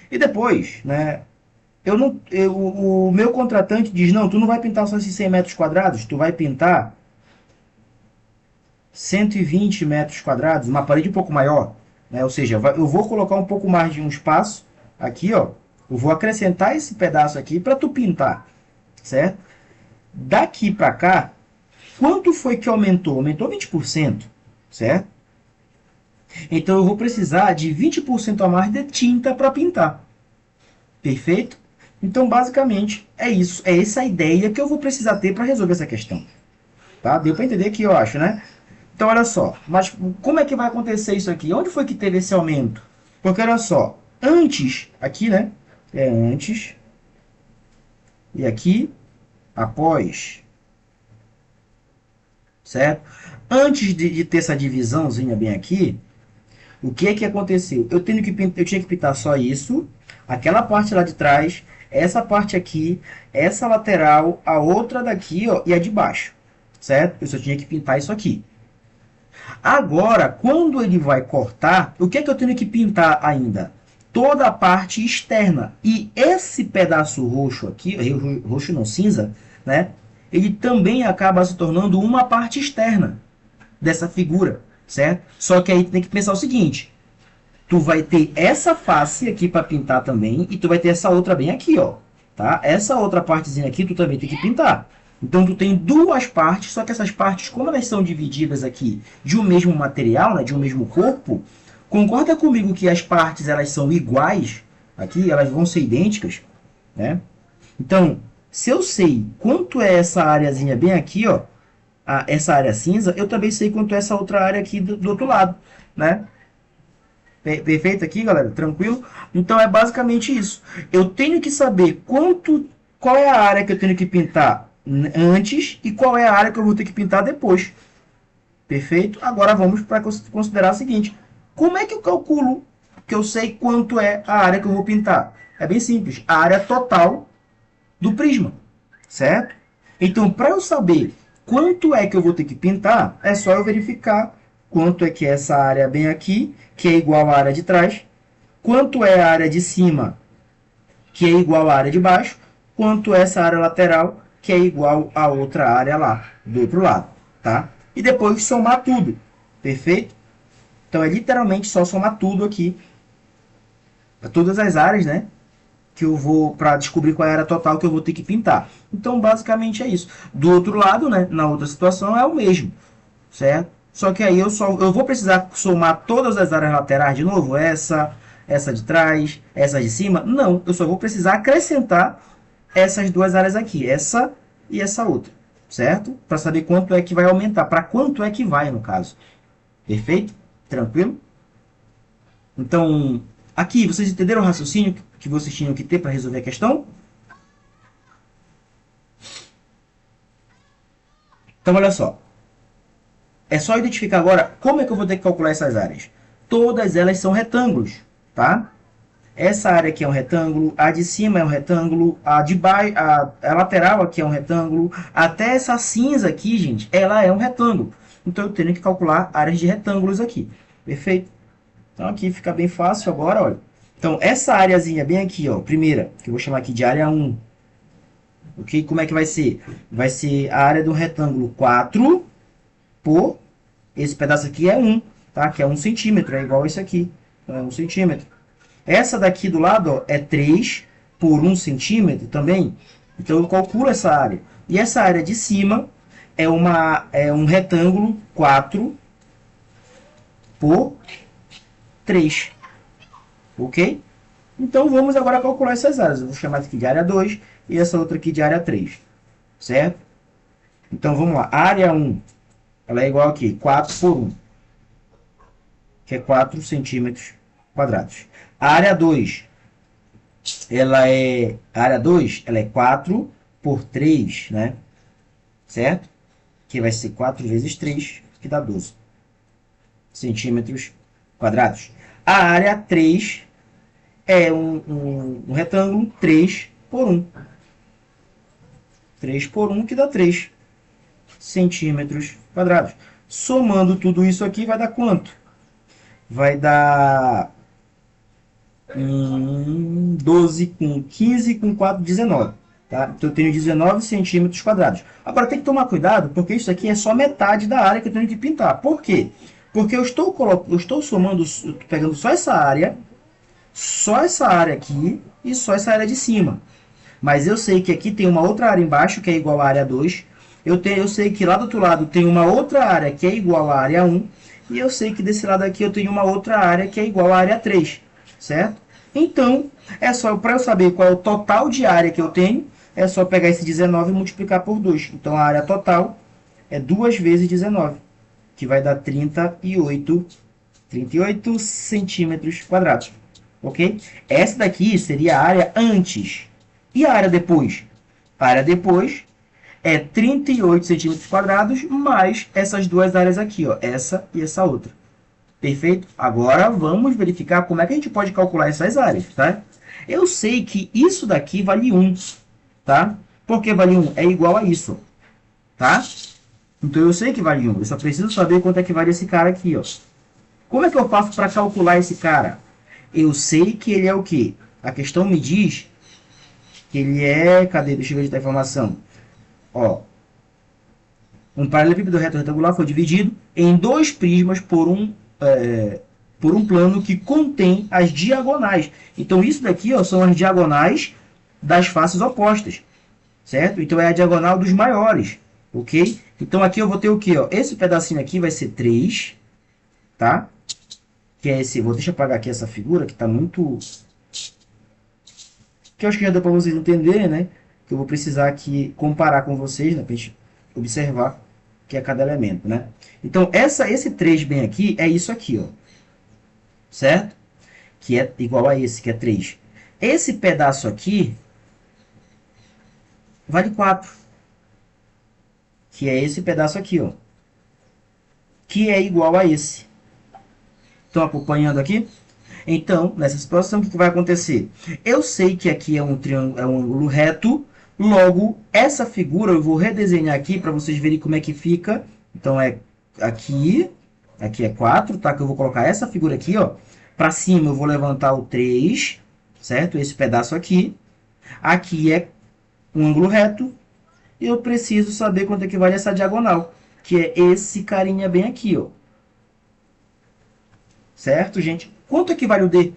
E depois, né? O meu contratante diz, não, tu não vai pintar só esses 100 metros quadrados, tu vai pintar 120 metros quadrados, uma parede um pouco maior, né? Ou seja, eu vou colocar um pouco mais de um espaço aqui, ó. Eu vou acrescentar esse pedaço aqui para tu pintar, certo? Daqui para cá, quanto foi que aumentou? Aumentou 20%, certo? Então eu vou precisar de 20% a mais de tinta para pintar. Perfeito? Então, basicamente, é isso. É essa ideia que eu vou precisar ter para resolver essa questão. Tá? Deu para entender aqui, eu acho, né? Então, olha só. Mas como é que vai acontecer isso aqui? Onde foi que teve esse aumento? Porque, olha só. Antes, aqui, né? É antes. E aqui, após. Certo? Antes de ter essa divisãozinha bem aqui, o que é que aconteceu? Eu tinha que pintar só isso, aquela parte lá de trás, essa parte aqui, essa lateral, a outra daqui, ó, e a de baixo, certo? Eu só tinha que pintar isso aqui. Agora, quando ele vai cortar, o que é que eu tenho que pintar ainda? Toda a parte externa. E esse pedaço roxo aqui, roxo não, cinza, né? Ele também acaba se tornando uma parte externa dessa figura, certo? Só que aí tem que pensar o seguinte, tu vai ter essa face aqui para pintar também, e tu vai ter essa outra bem aqui, ó, tá? Essa outra partezinha aqui tu também tem que pintar. Então tu tem duas partes, só que essas partes, como elas são divididas aqui de um mesmo material, né, de um mesmo corpo, concorda comigo que as partes elas são iguais aqui, elas vão ser idênticas, né? Então, se eu sei quanto é essa areazinha bem aqui, ó, essa área cinza, eu também sei quanto é essa outra área aqui do outro lado, né? Perfeito aqui, galera? Tranquilo? Então é basicamente isso. Eu tenho que saber qual é a área que eu tenho que pintar antes e qual é a área que eu vou ter que pintar depois. Perfeito? Agora vamos para considerar o seguinte. Como é que eu calculo que eu sei quanto é a área que eu vou pintar? É bem simples. A área total do prisma, certo? Então, para eu saber quanto é que eu vou ter que pintar, é só eu verificar quanto é que é essa área bem aqui, que é igual à área de trás, quanto é a área de cima, que é igual à área de baixo, quanto é essa área lateral, que é igual a outra área lá, do outro lado, tá? E depois somar tudo, perfeito? Então, é literalmente só somar tudo aqui, todas as áreas, né? Que eu vou, para descobrir qual é a área total que eu vou ter que pintar. Então, basicamente é isso. Do outro lado, né, na outra situação, é o mesmo, certo? Só que aí eu vou precisar somar todas as áreas laterais de novo, essa de trás, essa de cima? Não, eu só vou precisar acrescentar essas duas áreas aqui, essa e essa outra, certo? Para saber quanto é que vai aumentar, para quanto é que vai, no caso. Perfeito? Tranquilo? Então, aqui, vocês entenderam o raciocínio que vocês tinham que ter para resolver a questão? Então, olha só. É só identificar agora como é que eu vou ter que calcular essas áreas. Todas elas são retângulos, tá? Essa área aqui é um retângulo, a de cima é um retângulo, a de baixo, a lateral aqui é um retângulo, até essa cinza aqui, gente, ela é um retângulo. Então, eu tenho que calcular áreas de retângulos aqui. Perfeito? Então, aqui fica bem fácil agora, olha. Então, essa areazinha bem aqui, ó, primeira, que eu vou chamar aqui de área 1. Ok? Como é que vai ser? Vai ser a área do retângulo 4 por... Esse pedaço aqui é 1, tá? Que é 1 centímetro, é igual a esse aqui. Então, é 1 centímetro. Essa daqui do lado, ó, é 3 por 1 centímetro também. Então, eu calculo essa área. E essa área de cima é um retângulo 4 por 3. Ok? Então, vamos agora calcular essas áreas. Eu vou chamar aqui de área 2 e essa outra aqui de área 3. Certo? Então, vamos lá. A área 1, ela é igual aqui, 4 por 1. Que é 4 centímetros quadrados. A área 2, ela é 4 por 3, né? Certo? Que vai ser 4 vezes 3, que dá 12 centímetros quadrados. A área 3 é um retângulo 3 por 1. 3 por 1, que dá 3 centímetros quadrados. Somando tudo isso aqui, vai dar quanto? Vai dar 12 com 15 com 4, 19. Tá? Então eu tenho 19 centímetros quadrados. Agora tem que tomar cuidado, porque isso aqui é só metade da área que eu tenho que pintar. Por quê? Porque eu estou somando, pegando só essa área aqui e só essa área de cima. Mas eu sei que aqui tem uma outra área embaixo, que é igual à área 2. Eu sei que lá do outro lado tem uma outra área que é igual à área 1. E eu sei que desse lado aqui eu tenho uma outra área que é igual à área 3. Certo? Então, é só para eu saber qual é o total de área que eu tenho, é só pegar esse 19 e multiplicar por 2. Então, a área total é 2 vezes 19, que vai dar 38 centímetros quadrados. Ok? Essa daqui seria a área antes. E a área depois? A área depois é 38 centímetros quadrados mais essas duas áreas aqui, ó, essa e essa outra. Perfeito? Agora vamos verificar como é que a gente pode calcular essas áreas, tá? Eu sei que isso daqui vale 1, tá? Por que vale 1? É igual a isso, tá? Então eu sei que vale 1, eu só preciso saber quanto é que vale esse cara aqui, ó. Como é que eu faço para calcular esse cara? Eu sei que ele é o quê? A questão me diz que ele é... Cadê? Deixa eu ver onde está a informação. Ó, um paralelepípedo reto retangular foi dividido em dois prismas por um plano que contém as diagonais. Então, isso daqui, ó, são as diagonais das faces opostas, certo? Então, é a diagonal dos maiores, ok? Então, aqui eu vou ter o quê? Ó? Esse pedacinho aqui vai ser 3, tá? Que é esse... Deixa eu apagar aqui essa figura, que está muito... Que eu acho que já deu para vocês entenderem, né? Que eu vou precisar aqui comparar com vocês, né? Para a gente observar que é cada elemento, né? Então, esse 3 bem aqui é isso aqui, ó. Certo? Que é igual a esse, que é 3. Esse pedaço aqui vale 4. Que é esse pedaço aqui, ó. Que é igual a esse. Estão acompanhando aqui? Então, nessa situação, o que vai acontecer? Eu sei que aqui é um triângulo, é um ângulo reto. Logo, essa figura eu vou redesenhar aqui para vocês verem como é que fica. Então, é aqui é 4, tá? Que eu vou colocar essa figura aqui, ó. Para cima eu vou levantar o 3, certo? Esse pedaço aqui. Aqui é um ângulo reto. E eu preciso saber quanto é que vale essa diagonal, que é esse carinha bem aqui, ó. Certo, gente? Quanto é que vale o D?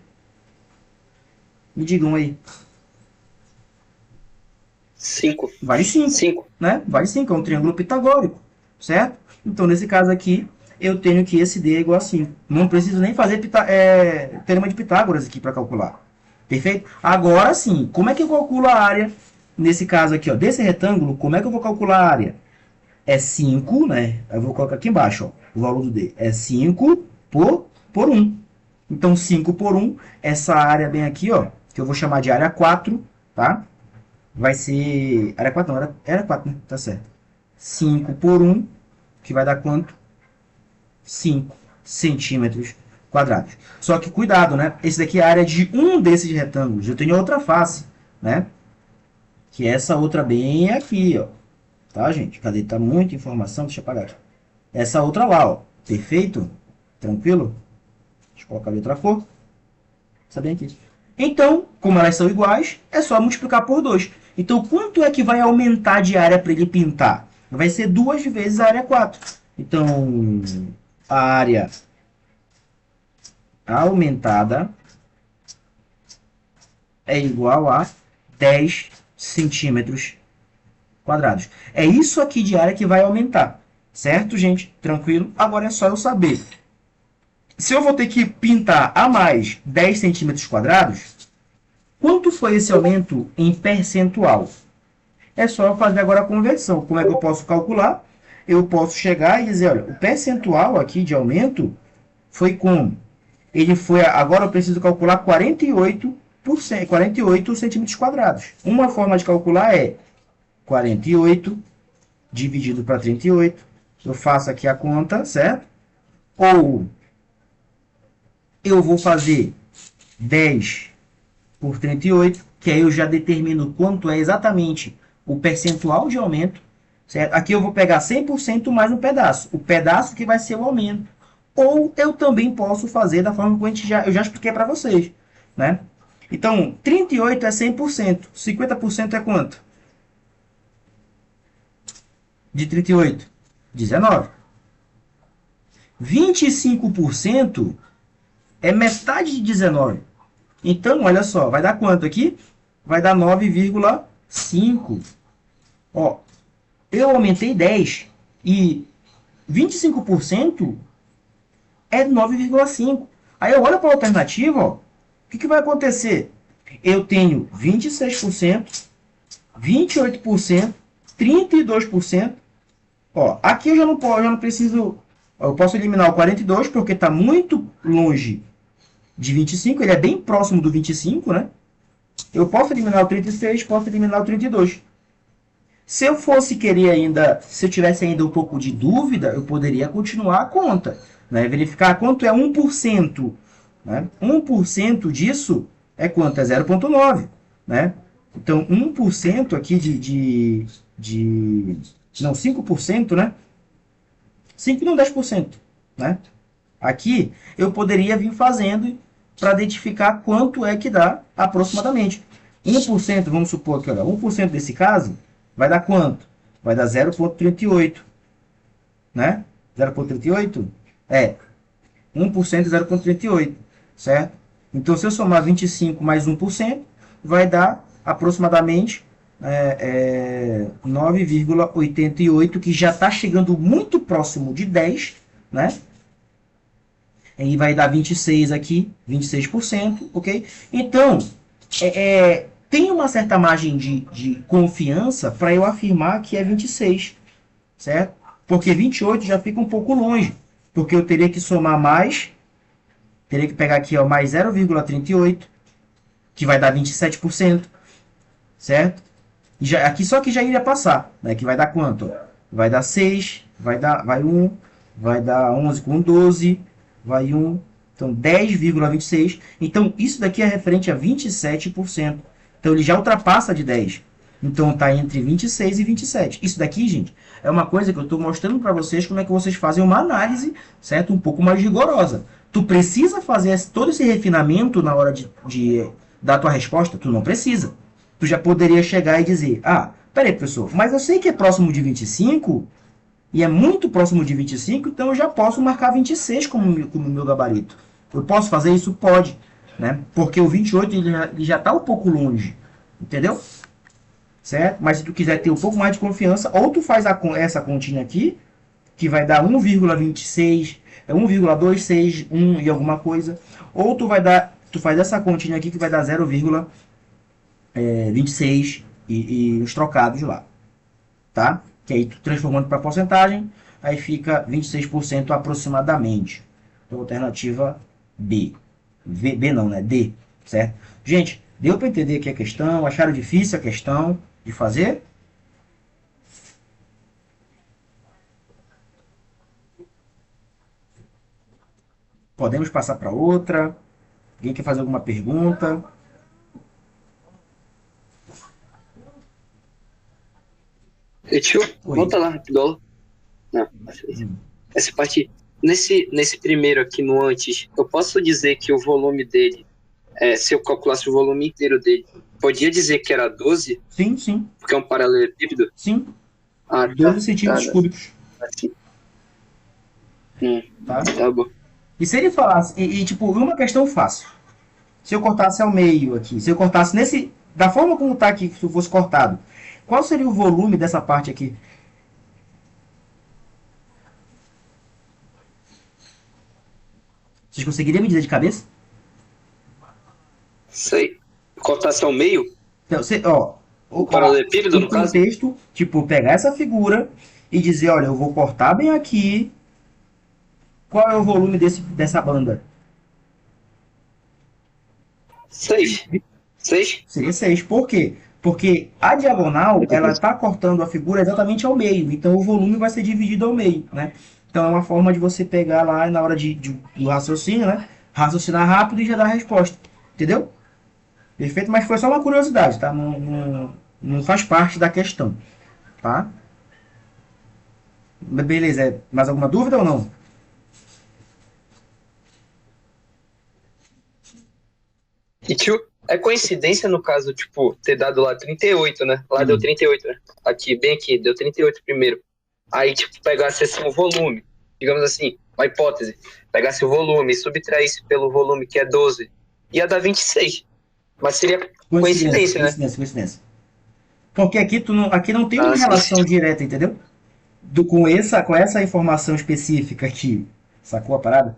Me digam aí. 5. Vale 5, né? Vale 5, é um triângulo pitagórico, certo? Então, nesse caso aqui, eu tenho que esse D é igual a 5. Não preciso nem fazer teorema de Pitágoras aqui para calcular. Perfeito? Agora sim, como é que eu calculo a área? Nesse caso aqui, ó, desse retângulo, como é que eu vou calcular a área? É 5, né? Eu vou colocar aqui embaixo, ó, o valor do D. É 5 por 1. Então, 5 por 1, essa área bem aqui, ó, que eu vou chamar de área 4, tá? Vai ser... Área 4 não, era 4, né? Tá certo. 5 por 1, que vai dar quanto? 5 centímetros quadrados. Só que cuidado, né? Esse daqui é a área de um desses retângulos. Eu tenho outra face, né? Que é essa outra bem aqui, ó. Tá, gente? Cadê? Tá muita informação. Deixa eu apagar aqui. Essa outra lá, ó. Perfeito? Tranquilo? Deixa eu colocar de outra cor. Essa bem aqui. Então, como elas são iguais, é só multiplicar por 2. Então, quanto é que vai aumentar de área para ele pintar? Vai ser 2 vezes a área 4. Então, a área aumentada é igual a 10 centímetros quadrados. É isso aqui de área que vai aumentar. Certo, gente? Tranquilo? Agora é só eu saber. Se eu vou ter que pintar a mais 10 centímetros quadrados, quanto foi esse aumento em percentual? É só eu fazer agora a conversão. Como é que eu posso calcular? Eu posso chegar e dizer, olha, o percentual aqui de aumento foi como? Ele foi, agora eu preciso calcular 48 centímetros quadrados. Uma forma de calcular é 48 dividido para 38. Eu faço aqui a conta, certo? Ou eu vou fazer 10 por 38, que aí eu já determino quanto é exatamente o percentual de aumento. Certo? Aqui eu vou pegar 100% mais um pedaço. O pedaço que vai ser o aumento. Ou eu também posso fazer da forma que eu já expliquei para vocês. Né? Então, 38 é 100%. 50% é quanto? De 38? 19. 25% é metade de 19. Então, olha só, vai dar quanto aqui? Vai dar 9,5. Ó, eu aumentei 10 e 25% é 9,5. Aí eu olho para a alternativa, ó, o que vai acontecer? Eu tenho 26%, 28%, 32%. Ó, aqui eu já não preciso... Eu posso eliminar o 42 porque está muito longe de 25. Ele é bem próximo do 25, né? Eu posso eliminar o 36, posso eliminar o 32. Se eu fosse querer ainda, se eu tivesse ainda um pouco de dúvida, eu poderia continuar a conta, né? Verificar quanto é 1%. Né? 1% disso é quanto? É 0,9. Né? Então, 1% aqui não, 5%, né? 5 não, 10%. Né? Aqui, eu poderia vir fazendo para identificar quanto é que dá aproximadamente. 1%, vamos supor que, olha, 1% desse caso vai dar quanto? Vai dar 0,38. Né? 0,38? É. 1% é 0,38. Certo? Então, se eu somar 25 mais 1%, vai dar aproximadamente 9,88, que já está chegando muito próximo de 10, né? E vai dar 26 aqui, 26%, ok? Então, tem uma certa margem de confiança para eu afirmar que é 26, certo? Porque 28 já fica um pouco longe, porque eu teria que somar mais, teria que pegar aqui, ó, mais 0,38, que vai dar 27%, certo? E já, aqui só que já iria passar, né? Que vai dar quanto? Vai dar 6, vai 1, vai dar 11 com 12, vai 1, então 10,26. Então isso daqui é referente a 27%. Então ele já ultrapassa de 10. Então está entre 26 e 27. Isso daqui, gente, é uma coisa que eu estou mostrando para vocês como é que vocês fazem uma análise, certo? Um pouco mais rigorosa. Tu precisa fazer todo esse refinamento na hora de dar a tua resposta? Tu não precisa. Tu já poderia chegar e dizer, peraí, professor, mas eu sei que é próximo de 25, e é muito próximo de 25, então eu já posso marcar 26 como meu gabarito. Eu posso fazer isso? Pode, né? Porque o 28 ele já está um pouco longe, entendeu? Certo? Mas se tu quiser ter um pouco mais de confiança, ou tu faz essa continha aqui, que vai dar 1,26, 1,26, 1 e alguma coisa, ou tu faz essa continha aqui que vai dar 0,26 e os trocados lá, tá? Que aí tu transformando para porcentagem, aí fica 26% aproximadamente. Então, alternativa B. B não, né? D, certo? Gente, deu para entender aqui a questão? Acharam difícil a questão de fazer? Podemos passar para outra. Alguém quer fazer alguma pergunta? Deixa eu voltar lá rápido. Não, essa parte, nesse primeiro aqui no antes, eu posso dizer que o volume dele, se eu calculasse o volume inteiro dele, podia dizer que era 12, Sim, sim, porque é um paralelepípedo? sim. Ah, 12 centímetros cúbicos, Assim. tá? Tá bom. E se ele falasse, tipo, uma questão fácil. Se eu cortasse ao meio aqui, se eu cortasse nesse, da forma como tá aqui, se eu fosse cortado, qual seria o volume dessa parte aqui? Vocês conseguiriam me dizer de cabeça? Sei. Cortasse ao meio? Então, ó, O paralelepípedo, no caso? contexto, tipo, pegar essa figura e dizer, olha, eu vou cortar bem aqui. Qual é o volume dessa banda? 6. 6? Seria 6. Por quê? Porque a diagonal, ela está cortando a figura exatamente ao meio. Então, o volume vai ser dividido ao meio, né? Então, é uma forma de você pegar lá na hora do raciocínio, né? Raciocinar rápido e já dar a resposta. Entendeu? Perfeito? Mas foi só uma curiosidade, tá? Não faz parte da questão, tá? Beleza. Mais alguma dúvida ou não? E, tio, é coincidência no caso, tipo, ter dado lá 38, né? Lá deu 38, né? Aqui, bem aqui, deu 38 primeiro. Aí, tipo, pegasse assim o volume, digamos assim, uma hipótese, pegasse o volume e subtraísse pelo volume que é 12, ia dar 26. Mas seria coincidência, né? Coincidência. Porque aqui não tem uma sim. relação direta, entendeu? Com essa informação específica aqui. Sacou a parada?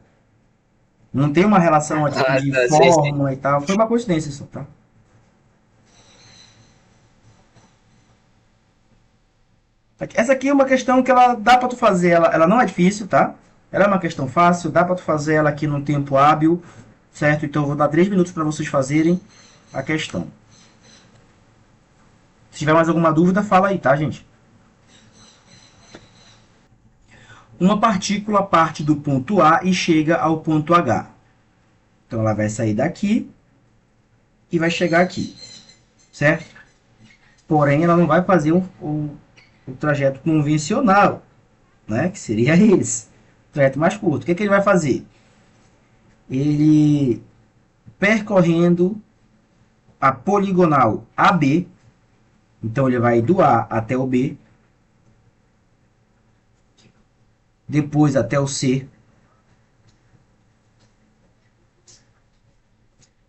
Não tem uma relação aqui de Tá, fórmula e tal. Foi uma coincidência só, tá? Essa aqui é uma questão que ela dá pra tu fazer. Ela não é difícil, tá? Ela é uma questão fácil. Dá pra tu fazer ela aqui num tempo hábil, certo? Então eu vou dar 3 minutos para vocês fazerem a questão. Se tiver mais alguma dúvida, fala aí, tá, gente? Uma partícula parte do ponto A e chega ao ponto H. Então ela vai sair daqui e vai chegar aqui, certo? Porém, ela não vai fazer o trajeto convencional, né? Que seria esse, o trajeto mais curto. O que ele vai fazer? Ele, percorrendo a poligonal AB, então ele vai do A até o B, depois até o C,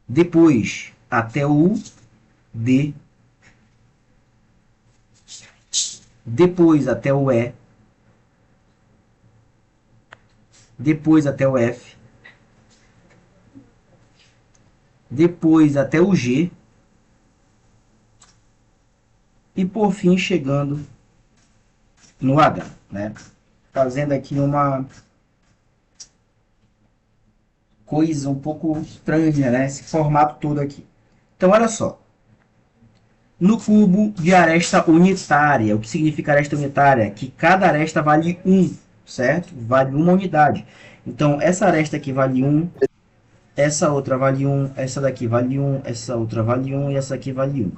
depois até o D, depois até o E, depois até o F, depois até o G e por fim chegando no H, né? Fazendo aqui uma coisa um pouco estranha, né? Esse formato todo aqui. Então, olha só. No cubo de aresta unitária, o que significa aresta unitária? Que cada aresta vale 1, certo? Vale uma unidade. Então, essa aresta aqui vale 1, essa outra vale 1, essa daqui vale 1, essa outra vale 1 e essa aqui vale 1,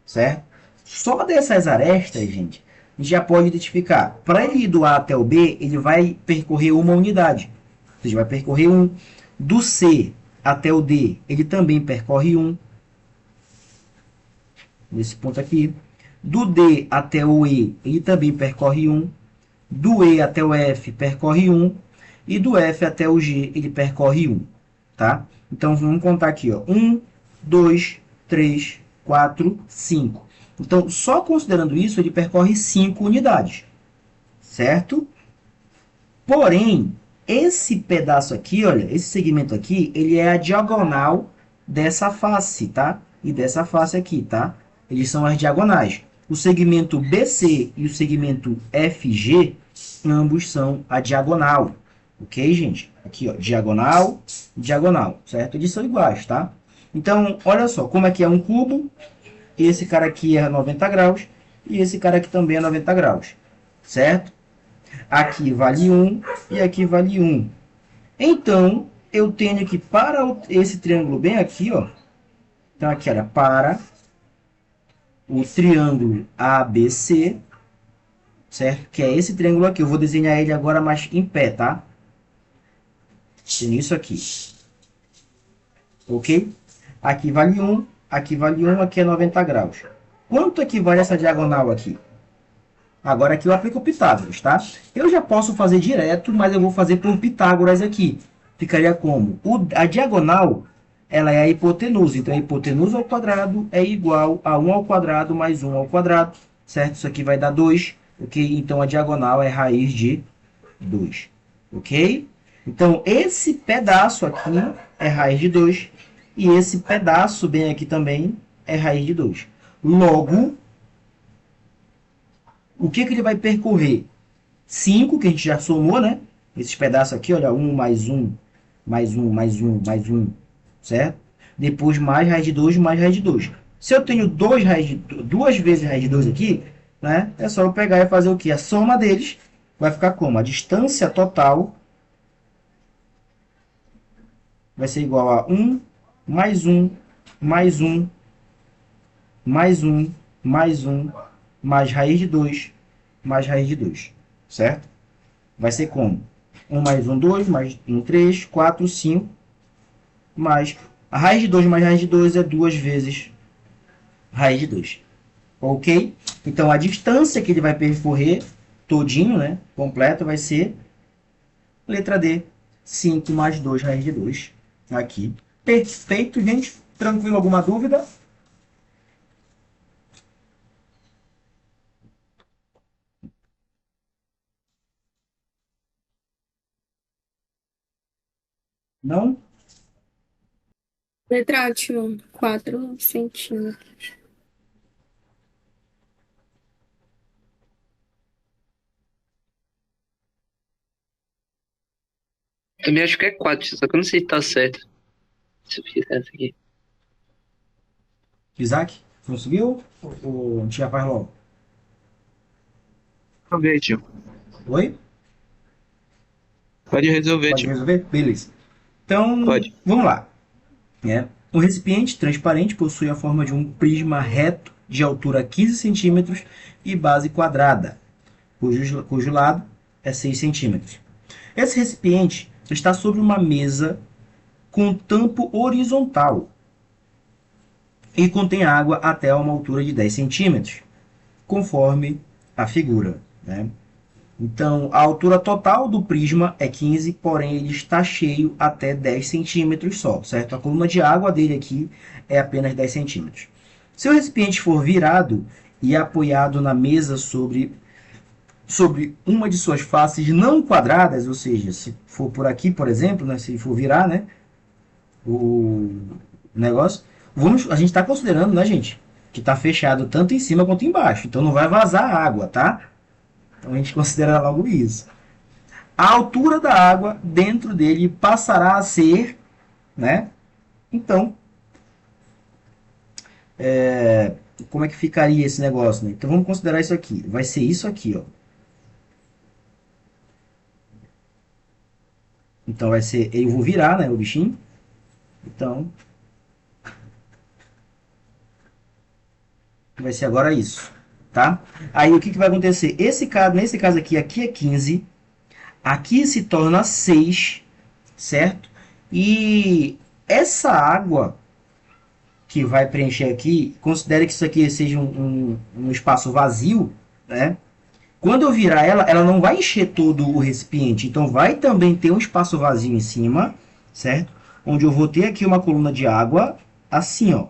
certo? Só dessas arestas, gente, a gente já pode identificar. Para ele ir do A até o B, ele vai percorrer uma unidade. Ou seja, vai percorrer 1. Do C até o D, ele também percorre 1. Nesse ponto aqui. Do D até o E, ele também percorre 1. Do E até o F, percorre 1. E do F até o G, ele percorre 1. Tá? Então, vamos contar aqui. Ó. 1, 2, 3, 4, 5. Então, só considerando isso, ele percorre 5 unidades. Certo? Porém, esse pedaço aqui, olha, esse segmento aqui, ele é a diagonal dessa face, tá? E dessa face aqui, tá? Eles são as diagonais. O segmento BC e o segmento FG, ambos são a diagonal. Ok, gente? Aqui, ó, diagonal, diagonal, certo? Eles são iguais, tá? Então, olha só, como é que é um cubo. Esse cara aqui é 90 graus e esse cara aqui também é 90 graus, certo? Aqui vale 1 e aqui vale 1. Então, eu tenho que para esse triângulo bem aqui, ó. Então, aqui era para o triângulo ABC, certo? Que é esse triângulo aqui. Eu vou desenhar ele agora mais em pé, tá? Tem isso aqui. Ok? Aqui vale 1, aqui vale 1, aqui é 90 graus. Quanto equivale essa diagonal aqui? Agora aqui eu aplico o Pitágoras, tá? Eu já posso fazer direto, mas eu vou fazer por Pitágoras aqui. Ficaria como? A diagonal, ela é a hipotenusa. Então, a hipotenusa ao quadrado é igual a 1 ao quadrado mais 1 ao quadrado, certo? Isso aqui vai dar 2, ok? Então, a diagonal é raiz de 2, ok? Então, esse pedaço aqui é raiz de 2 e esse pedaço bem aqui também é raiz de 2. Logo, o que ele vai percorrer? 5, que a gente já somou, né? Esses pedaços aqui, olha, 1 mais 1, mais 1, mais 1, mais 1, certo? Depois mais raiz de 2, mais raiz de 2. Se eu tenho duas vezes raiz de 2 aqui, né? É só eu pegar e fazer o quê? A soma deles vai ficar como? A distância total vai ser igual a 1, mais 1, mais 1, mais 1, mais 1, mais raiz de 2, mais raiz de 2, certo? Vai ser como? 1 mais 1, 2, mais 1, 3, 4, 5, mais... A raiz de 2 mais raiz de 2 é 2 vezes raiz de 2. Ok? Então, a distância que ele vai percorrer, todinho, né? Completo, vai ser, letra D, 5 mais 2 raiz de 2. Aqui. Perfeito, gente. Tranquilo? Alguma dúvida? Não? Letra A, tio, 4 centímetros. Também acho que é 4, só que eu não sei se tá certo. Se eu fizer essa aqui. Isaac? Conseguiu? Ou tia faz logo? Resolver, tio. Oi? Pode resolver, Pode tio. resolver? Beleza. Então, Pode. vamos lá. Um recipiente transparente possui a forma de um prisma reto de altura 15 centímetros e base quadrada, cujo lado é 6 centímetros. Esse recipiente está sobre uma mesa com tampo horizontal e contém água até uma altura de 10 centímetros, conforme a figura, né? Então, a altura total do prisma é 15, porém ele está cheio até 10 centímetros só, certo? A coluna de água dele aqui é apenas 10 centímetros. Se o recipiente for virado e apoiado na mesa sobre uma de suas faces não quadradas, ou seja, se for por aqui, por exemplo, né, se for virar, né, o negócio, a gente está considerando, né, gente, que está fechado tanto em cima quanto embaixo, então não vai vazar água, tá? Então a gente considera logo isso. A altura da água dentro dele passará a ser, né? Então, como é que ficaria esse negócio, né? Então vamos considerar isso aqui. Vai ser isso aqui, ó. Então vai ser, eu vou virar, né, o bichinho. Então, vai ser agora isso, tá? Aí o que vai acontecer? Nesse caso aqui é 15, aqui se torna 6, certo? E essa água que vai preencher aqui, considere que isso aqui seja um espaço vazio, né? Quando eu virar ela, ela não vai encher todo o recipiente, então vai também ter um espaço vazio em cima, certo? Onde eu vou ter aqui uma coluna de água, assim, ó.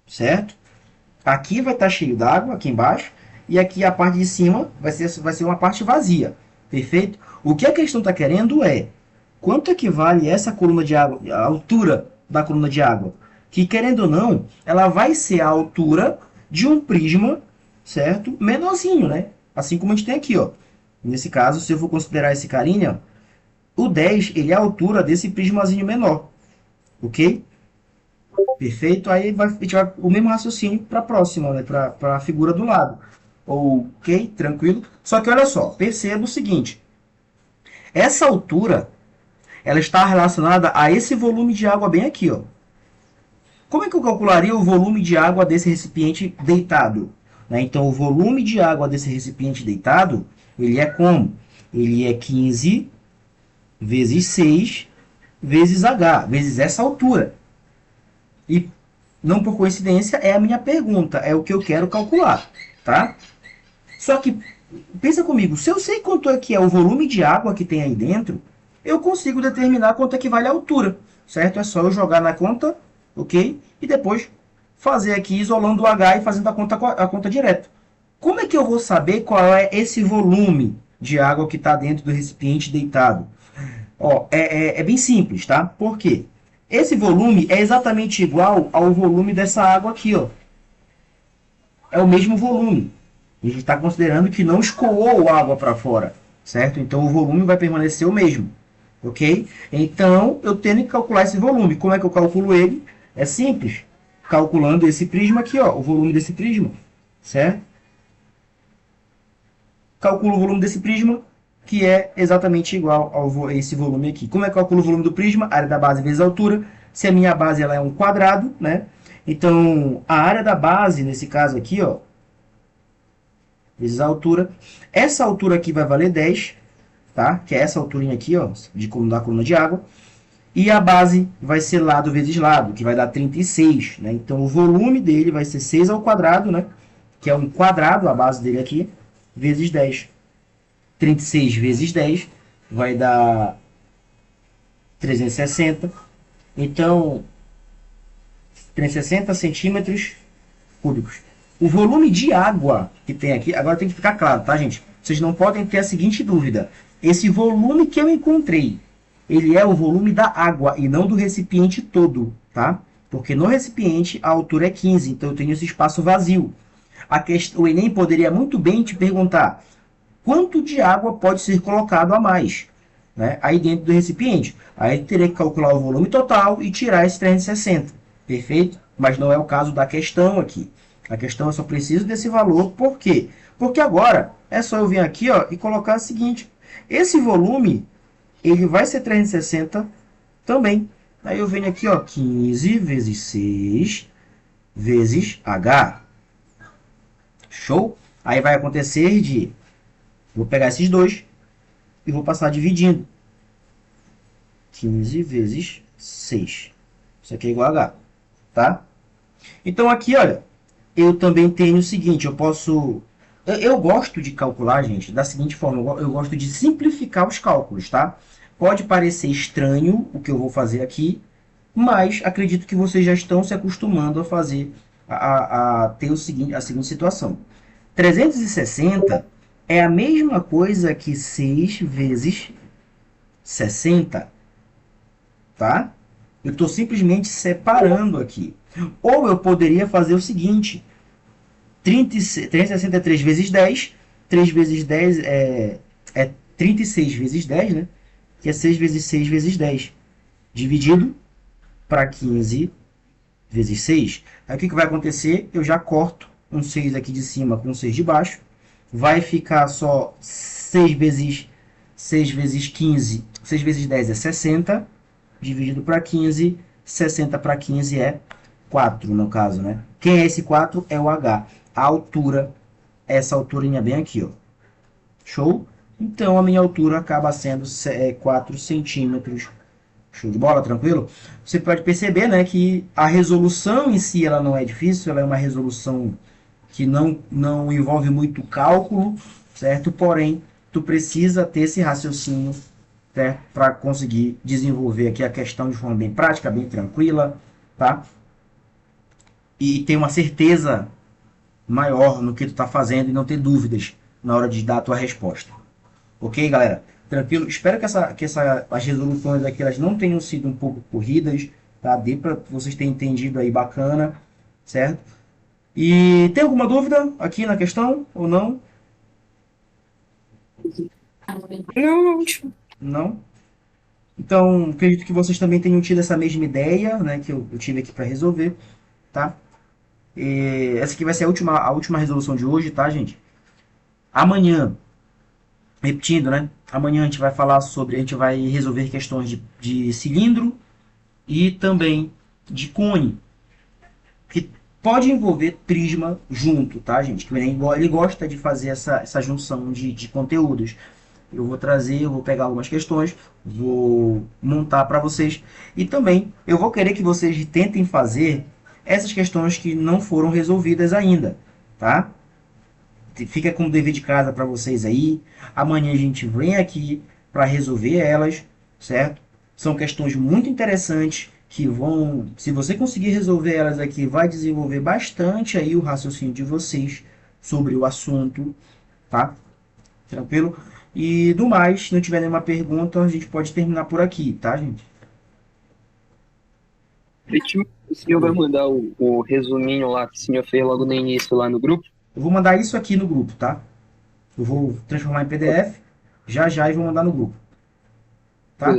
Certo? Aqui vai estar cheio d'água, aqui embaixo, e aqui a parte de cima vai ser uma parte vazia, perfeito? O que a questão está querendo é quanto equivale essa coluna de água, a altura da coluna de água, que querendo ou não, ela vai ser a altura de um prisma, certo? Menorzinho, né? Assim como a gente tem aqui, ó. Nesse caso, se eu for considerar esse carinha, o 10, ele é a altura desse prismazinho menor, ok? Perfeito? Aí a gente vai o mesmo raciocínio para a próxima, né? Para a figura do lado. Ok? Tranquilo? Só que olha só, perceba o seguinte. Essa altura, ela está relacionada a esse volume de água bem aqui, ó. Como é que eu calcularia o volume de água desse recipiente deitado? Né? Então, o volume de água desse recipiente deitado, ele é como? Ele é 15 vezes 6 vezes H, vezes essa altura. E, não por coincidência, é a minha pergunta, é o que eu quero calcular, tá? Só que, pensa comigo, se eu sei quanto é que é o volume de água que tem aí dentro, eu consigo determinar quanto é que vale a altura, certo? É só eu jogar na conta, ok? E depois fazer aqui isolando o H e fazendo a conta direto. Como é que eu vou saber qual é esse volume de água que está dentro do recipiente deitado? Ó, é bem simples, tá? Por quê? Esse volume é exatamente igual ao volume dessa água aqui, ó. É o mesmo volume. A gente está considerando que não escoou água para fora, certo? Então o volume vai permanecer o mesmo, ok? Então eu tenho que calcular esse volume. Como é que eu calculo ele? É simples. Calculando esse prisma aqui, ó, o volume desse prisma, certo? Calculo o volume desse prisma, que é exatamente igual a esse volume aqui. Como é que eu calculo o volume do prisma? Área da base vezes a altura. Se a minha base ela é um quadrado, né? Então, a área da base, nesse caso aqui, ó, vezes a altura. Essa altura aqui vai valer 10, tá? Que é essa alturinha aqui, ó, da coluna de água. E a base vai ser lado vezes lado, que vai dar 36, né? Então, o volume dele vai ser 6 ao quadrado, né? Que é um quadrado, a base dele aqui, vezes 10. 36 vezes 10 vai dar 360. Então, 360 centímetros cúbicos. O volume de água que tem aqui, agora tem que ficar claro, tá, gente? Vocês não podem ter a seguinte dúvida. Esse volume que eu encontrei, ele é o volume da água e não do recipiente todo, tá? Porque no recipiente a altura é 15, então eu tenho esse espaço vazio. O Enem poderia muito bem te perguntar quanto de água pode ser colocado a mais, né, aí dentro do recipiente. Aí teria que calcular o volume total e tirar esse 360, perfeito? Mas não é o caso da questão aqui. A questão eu só preciso desse valor, por quê? Porque agora é só eu vir aqui, ó, e colocar o seguinte, esse volume ele vai ser 360 também. Aí eu venho aqui, ó, 15 vezes 6 vezes H. Show? Aí vai acontecer de... Vou pegar esses dois e vou passar dividindo. 15 vezes 6. Isso aqui é igual a H. Tá? Então aqui, olha, eu também tenho o seguinte, eu posso... Eu gosto de calcular, gente, da seguinte forma. Eu gosto de simplificar os cálculos, tá? Pode parecer estranho o que eu vou fazer aqui, mas acredito que vocês já estão se acostumando a fazer, a ter a seguinte situação. 360 é a mesma coisa que 6 vezes 60, tá? Eu estou simplesmente separando aqui. Ou eu poderia fazer o seguinte, 360 é 3 vezes 10, 3 vezes 10 é 36 vezes 10, né? Que é 6 vezes 6 vezes 10, dividido para 15 vezes 6. Aí o que vai acontecer? Eu já corto um 6 aqui de cima com um 6 de baixo. Vai ficar só 6 vezes 15, 6 vezes 10 é 60, dividido para 15, 60 para 15 é 4, no caso, né? Quem é esse 4? É o H. A altura, essa alturinha bem aqui, ó. Show? Então, a minha altura acaba sendo 4 centímetros. Show de bola, tranquilo? Você pode perceber, né, que a resolução em si ela não é difícil, ela é uma resolução que não envolve muito cálculo, certo? Porém, tu precisa ter esse raciocínio, certo? Para conseguir desenvolver aqui a questão de forma bem prática, bem tranquila, tá? E ter uma certeza maior no que tu está fazendo e não ter dúvidas na hora de dar a tua resposta. Ok, galera? Tranquilo? Espero que as resoluções aqui elas não tenham sido um pouco corridas, tá? Dê para vocês terem entendido aí bacana, certo? E tem alguma dúvida aqui na questão ou não? Não, tipo, Não? Então, acredito que vocês também tenham tido essa mesma ideia, né, que eu tive aqui para resolver, tá? E essa aqui vai ser a última resolução de hoje, tá, gente? Amanhã, repetindo, né? Amanhã a gente vai resolver questões de cilindro e também de cone, que pode envolver prisma junto, tá, gente? Que ele gosta de fazer essa junção de conteúdos. eu vou trazer, eu vou pegar algumas questões, vou montar para vocês. E também eu vou querer que vocês tentem fazer essas questões que não foram resolvidas ainda, tá? Fica com o dever de casa para vocês aí. Amanhã a gente vem aqui para resolver elas, certo? São questões muito interessantes que vão, se você conseguir resolver elas aqui, vai desenvolver bastante aí o raciocínio de vocês sobre o assunto, tá? Tranquilo? E do mais, se não tiver nenhuma pergunta, a gente pode terminar por aqui, tá, gente? O senhor vai mandar o resuminho lá que o senhor fez logo no início lá no grupo? Eu vou mandar isso aqui no grupo, tá? Eu vou transformar em PDF já já e vou mandar no grupo, tá?